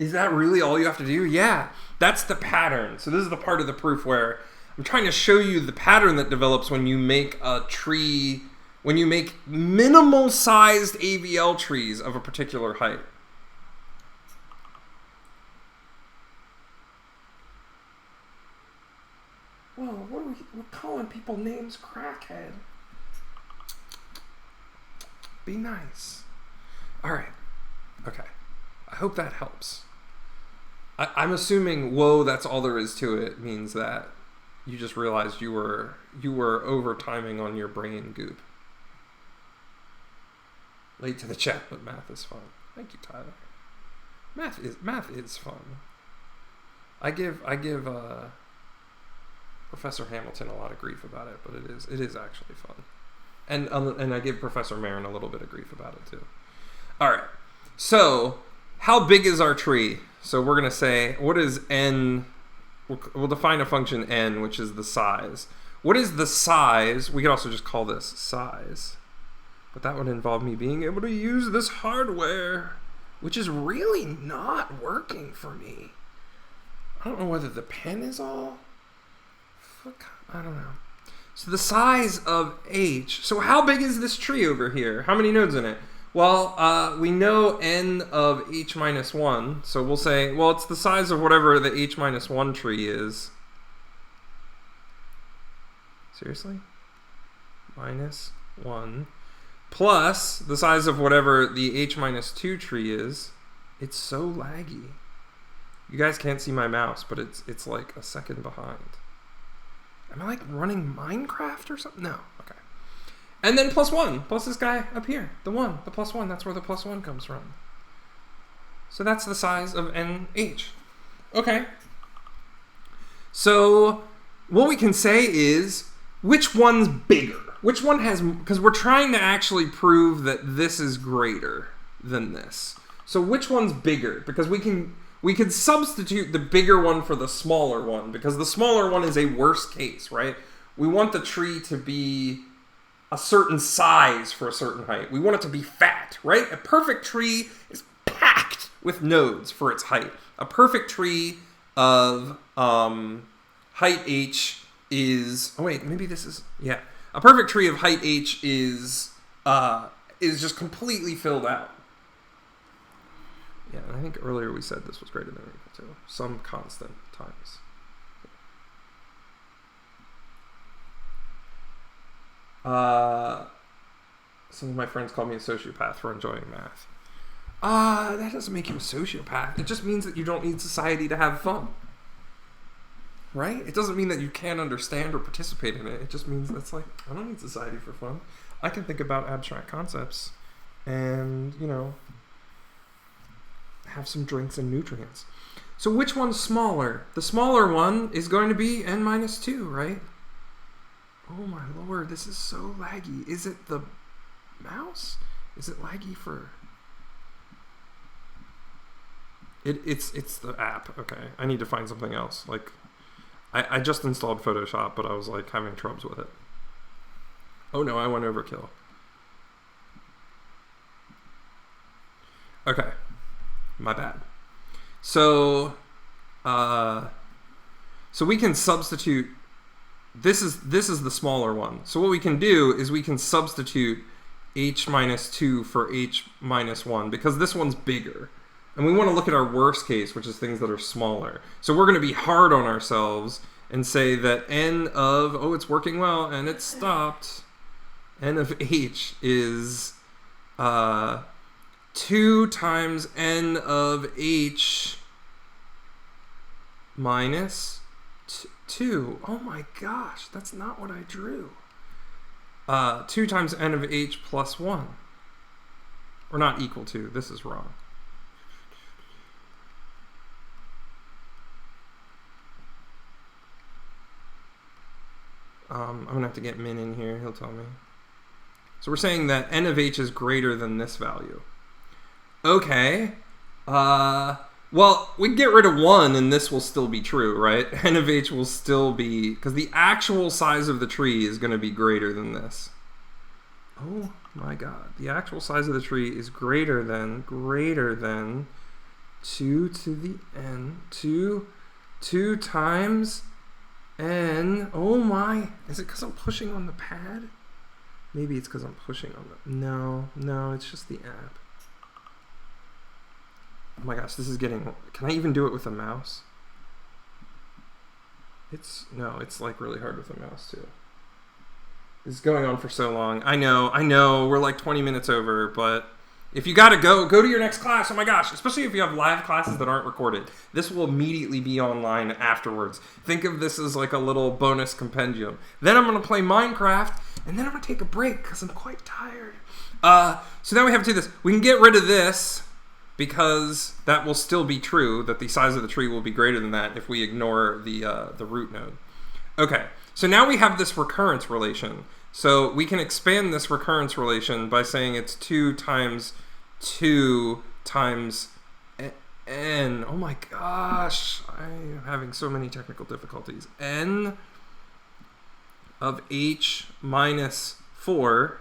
Is that really all you have to do? Yeah, that's the pattern. So this is the part of the proof where I'm trying to show you the pattern that develops when you make a tree, when you make minimal sized AVL trees of a particular height. Whoa, we're calling people names, crackhead. Be nice. All right. Okay. I hope that helps. I'm assuming, whoa, that's all there is to it, means that you just realized you were over timing on your brain goop. Late to the chat, but math is fun. Thank you, Tyler. Math is fun. I give Professor Hamilton a lot of grief about it, but it is actually fun. And I give Professor Marin a little bit of grief about it too. All right. So, how big is our tree? So we're going to say, what is n? We'll define a function n, which is the size. What is the size? We could also just call this size. But that would involve me being able to use this hardware, which is really not working for me. I don't know whether the pen is all... I don't know. So the size of h. So how big is this tree over here? How many nodes in it? Well, we know n of h minus 1. So we'll say, well, it's the size of whatever the h minus 1 tree is. Seriously? Minus 1. Plus the size of whatever the h minus 2 tree is. It's so laggy. You guys can't see my mouse, but it's like a second behind. Am I like running Minecraft or something? No. Okay. And then plus 1. Plus this guy up here. The 1. The plus 1. That's where the plus 1 comes from. So that's the size of NH. Okay. So what we can say is, which one's bigger? Which one has... Because we're trying to actually prove that this is greater than this. So which one's bigger? Because we could substitute the bigger one for the smaller one, because the smaller one is a worst case, right? We want the tree to be a certain size for a certain height. We want it to be fat, right? A perfect tree is packed with nodes for its height. A perfect tree of height h is... Oh wait, maybe this is... Yeah. A perfect tree of height h is just completely filled out. Yeah, and I think earlier we said this was greater than or equal to some constant times. Some of my friends call me a sociopath for enjoying math. That doesn't make you a sociopath. It just means that you don't need society to have fun. Right? It doesn't mean that you can't understand or participate in it. It just means that's like, I don't need society for fun. I can think about abstract concepts and, you know, have some drinks and nutrients. So which one's smaller? The smaller one is going to be n minus 2, right? Oh my lord, this is so laggy. Is it the mouse? Is it laggy for... It's the app. Okay, I need to find something else. Like, I just installed Photoshop, but I was like having troubles with it. Oh no, I went overkill. Okay. My bad. So we can substitute. This is the smaller one. So what we can do is we can substitute h minus 2 for h minus 1 because this one's bigger. And we want to look at our worst case, which is things that are smaller. So we're going to be hard on ourselves and say that n of, oh, it's working well, and it stopped. N of h is 2 times n of h minus 2. Oh my gosh, that's not what I drew. 2 times n of h plus 1. Or not equal to. This is wrong. I'm going to have to get Min in here. He'll tell me. So we're saying that n of h is greater than this value. Okay. Well, we can get rid of 1 and this will still be true, right? N of h will still be... Because the actual size of the tree is going to be greater than this. Oh my god. The actual size of the tree is greater than 2 to the n, 2 times n. Oh my, is it because I'm pushing on the pad? Maybe it's because I'm pushing on the, no, it's just the app. Oh my gosh, this is getting, can I even do it with a mouse? It's like really hard with a mouse too. This is going on for so long. I know, we're like 20 minutes over, but if you gotta go to your next class. Oh my gosh, especially if you have live classes that aren't recorded. This will immediately be online afterwards. Think of this as like a little bonus compendium. Then I'm gonna play Minecraft, and then I'm gonna take a break because I'm quite tired. So now we have to do this. We can get rid of this because that will still be true, that the size of the tree will be greater than that if we ignore the root node. Okay, so now we have this recurrence relation. So we can expand this recurrence relation by saying it's 2 times 2 times n. Oh my gosh, I'm having so many technical difficulties. N of h minus 4.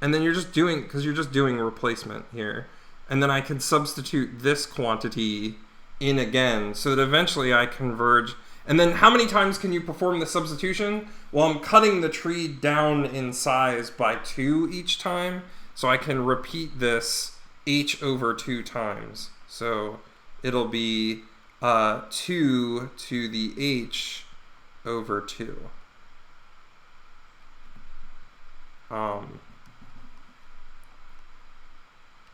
And then you're just doing, because you're just doing replacement here. And then I can substitute this quantity in again so that eventually I converge. And then how many times can you perform the substitution? Well, I'm cutting the tree down in size by 2 each time. So I can repeat this h over 2 times. So it'll be 2 to the h over 2. Oh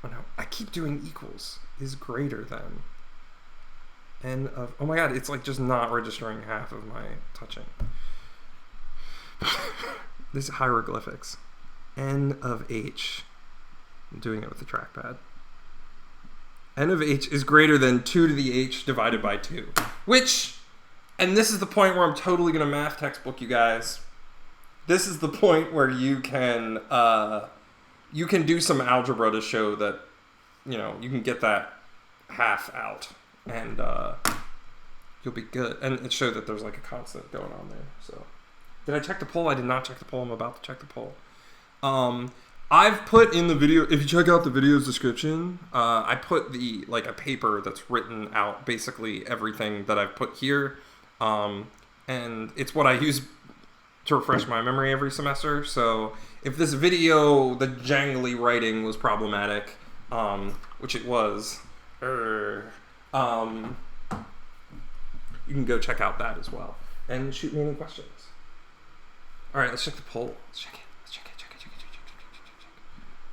no, I keep doing equals is greater than n of, oh my god, it's like just not registering half of my touching. This is hieroglyphics. N of h, I'm doing it with the trackpad. N of h is greater than 2 to the h divided by 2. Which, and this is the point where I'm totally going to math textbook you guys. This is the point where you can do some algebra to show that, you know, you can get that half out, and you'll be good. And it showed that there's like a constant going on there. So, did I check the poll? I did not check the poll. I'm about to check the poll. I've put in the video, if you check out the video's description, I put a paper that's written out basically everything that I've put here. And it's what I use to refresh my memory every semester. So if this video, the jangly writing was problematic, which it was, you can go check out that as well and shoot me any questions. All right, let's check the poll. Let's check it.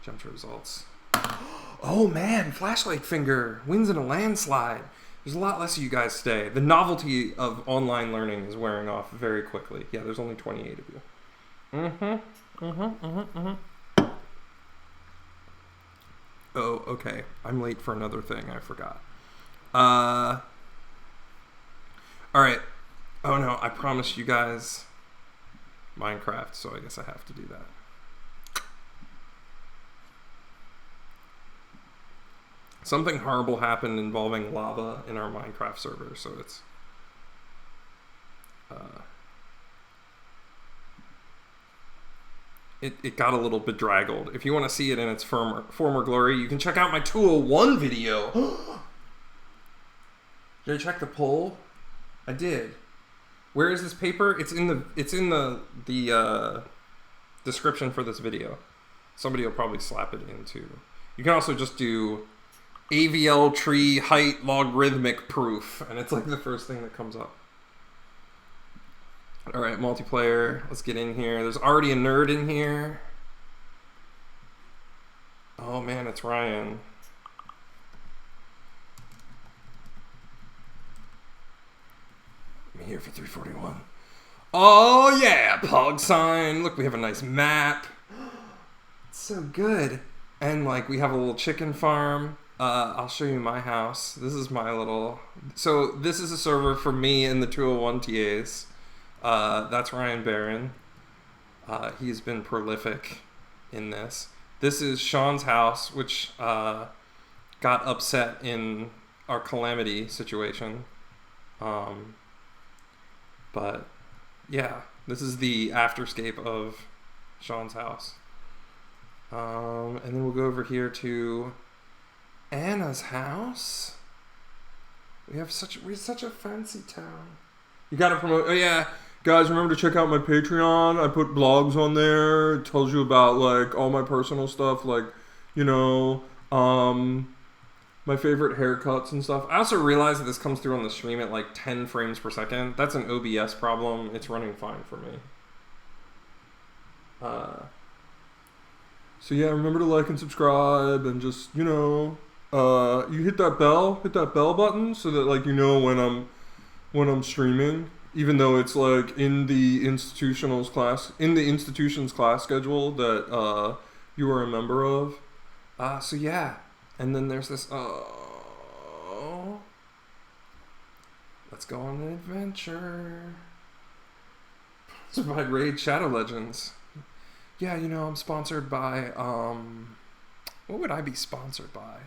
Jump to results. Oh man, flashlight finger wins in a landslide. There's a lot less of you guys today. The novelty of online learning is wearing off very quickly. Yeah, there's only 28 of you. Oh, okay. I'm late for another thing. I forgot. All right. Oh no, I promised you guys Minecraft, so I guess I have to do that. Something horrible happened involving lava in our Minecraft server, so it's it got a little bedraggled. If you want to see it in its former glory, you can check out my Tool 1 video. Did I check the poll? I did. Where is this paper? It's in the description for this video. Somebody will probably slap it in too. You can also just do AVL tree height logarithmic proof, and it's like the first thing that comes up. All right, multiplayer. Let's get in here. There's already a nerd in here. Oh man, it's Ryan. I'm here for 341. Oh yeah, pog sign. Look, we have a nice map. It's so good. And like we have a little chicken farm. I'll show you my house. This is my little... So this is a server for me and the 201 TAs. That's Ryan Barron. He's been prolific in this. This is Sean's house, which got upset in our calamity situation. But yeah, this is the afterscape of Sean's house. And then we'll go over here to Anna's house? We're such a fancy town. You gotta promote. Oh yeah, guys, remember to check out my Patreon. I put blogs on there. It tells you about like all my personal stuff, like, you know, my favorite haircuts and stuff. I also realized that this comes through on the stream at like 10 frames per second. That's an OBS problem. It's running fine for me. So yeah, remember to like and subscribe and just, you know, you hit that bell button so that like you know when I'm streaming, even though it's like in the institution's class schedule that you are a member of. So yeah, and then there's this. Let's go on an adventure. Sponsored by Raid Shadow Legends. Yeah, you know, I'm sponsored by, what would I be sponsored by?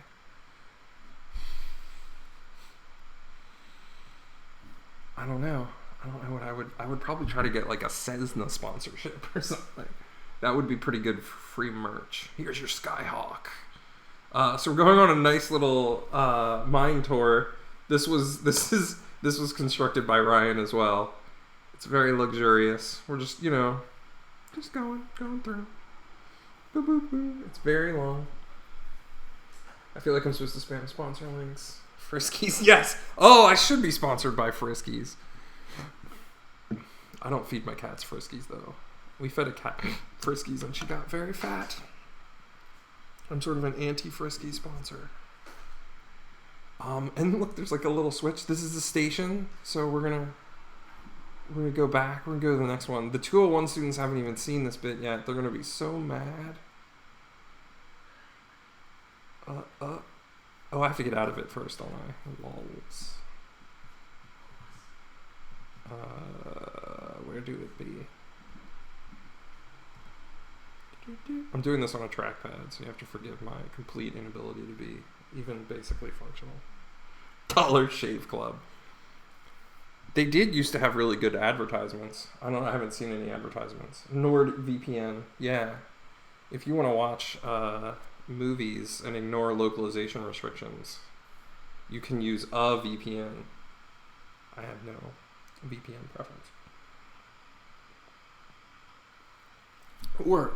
I don't know what I would probably try to get like a Cessna sponsorship or something. That would be pretty good for free merch. Here's your Skyhawk. So we're going on a nice little, mine tour. This was constructed by Ryan as well. It's very luxurious. We're just, you know, just going through. Boop, boop, boop. It's very long. I feel like I'm supposed to spam sponsor links. Friskies, yes. Oh, I should be sponsored by Friskies. I don't feed my cats Friskies though. We fed a cat Friskies and she got very fat. I'm sort of an anti-Frisky sponsor. And look, there's like a little switch. This is the station, so we're gonna go back. We're gonna go to the next one. The 201 students haven't even seen this bit yet. They're gonna be so mad. Oh, I have to get out of it first, don't I? Lols. Where do it be? I'm doing this on a trackpad, so you have to forgive my complete inability to be even basically functional. Dollar Shave Club. They did used to have really good advertisements. I haven't seen any advertisements. NordVPN. Yeah. If you want to watch movies and ignore localization restrictions, you can use a VPN. I have no VPN preference. Or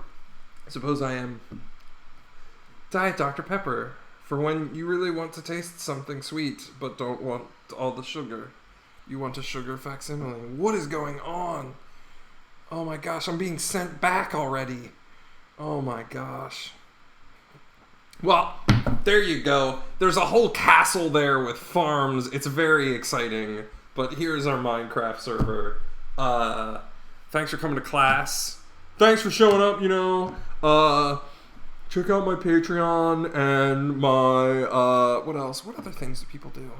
suppose I am Diet Dr. Pepper for when you really want to taste something sweet but don't want all the sugar. You want a sugar facsimile. What is going on? Oh my gosh, I'm being sent back already. Oh my gosh. Well, there you go. There's a whole castle there with farms. It's very exciting. But here's our Minecraft server. Thanks for coming to class. Thanks for showing up, you know. Check out my Patreon and my, what else? What other things do people do?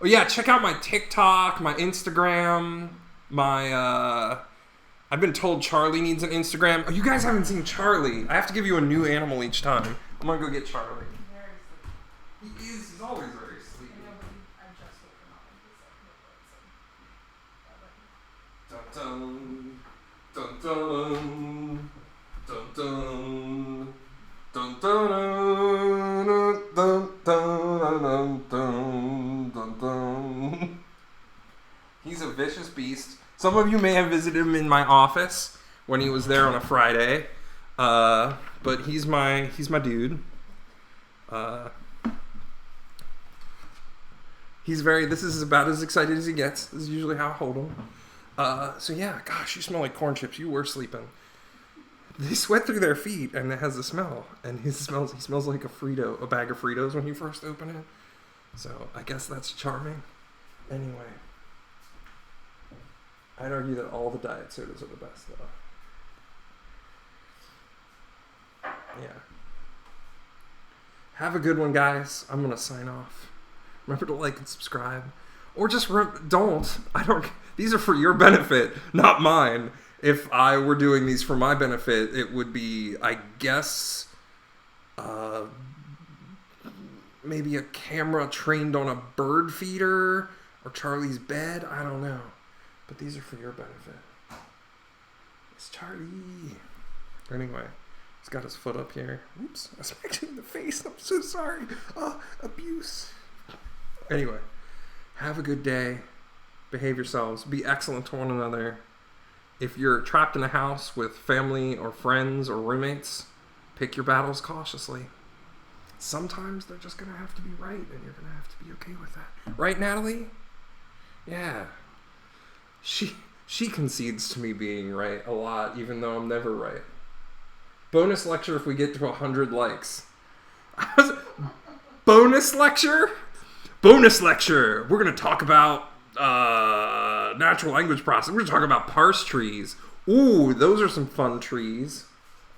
Oh yeah, check out my TikTok, my Instagram, my, I've been told Charlie needs an Instagram. Oh, you guys haven't seen Charlie. I have to give you a new animal each time. I'm gonna go get Charlie. He's always very sleepy. Dun dun dun dun dun dun dun dun dun dun dun dun dun. He's a vicious beast. Some of you may have visited him in my office when he was there on a Friday, but he's my dude. This is about as excited as he gets. This is usually how I hold him. So yeah, gosh, you smell like corn chips. You were sleeping. They sweat through their feet, and it has a smell. And he smells like a bag of Fritos when you first open it. So I guess that's charming. Anyway, I'd argue that all the diet sodas are the best, though. Yeah. Have a good one, guys. I'm gonna sign off. Remember to like and subscribe, or just don't. These are for your benefit, not mine. If I were doing these for my benefit, it would be, I guess, maybe a camera trained on a bird feeder or Charlie's bed. I don't know. But these are for your benefit. It's Charlie. Anyway, He's got his foot up here. Oops, I smacked him in the face. I'm so sorry. Abuse. Anyway, have a good day. Behave yourselves. Be excellent to one another. If you're trapped in a house with family or friends or roommates, pick your battles cautiously. Sometimes they're just going to have to be right, and you're going to have to be okay with that. Right, Natalie? Yeah. She concedes to me being right a lot, even though I'm never right. Bonus lecture if we get to 100 likes. Bonus lecture? Bonus lecture! We're going to talk about natural language processing. We're going to talk about parse trees. Ooh, those are some fun trees.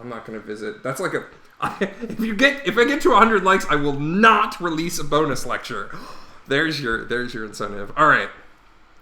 I'm not going to visit. That's like a... if I get to 100 likes, I will not release a bonus lecture. There's your incentive. All right.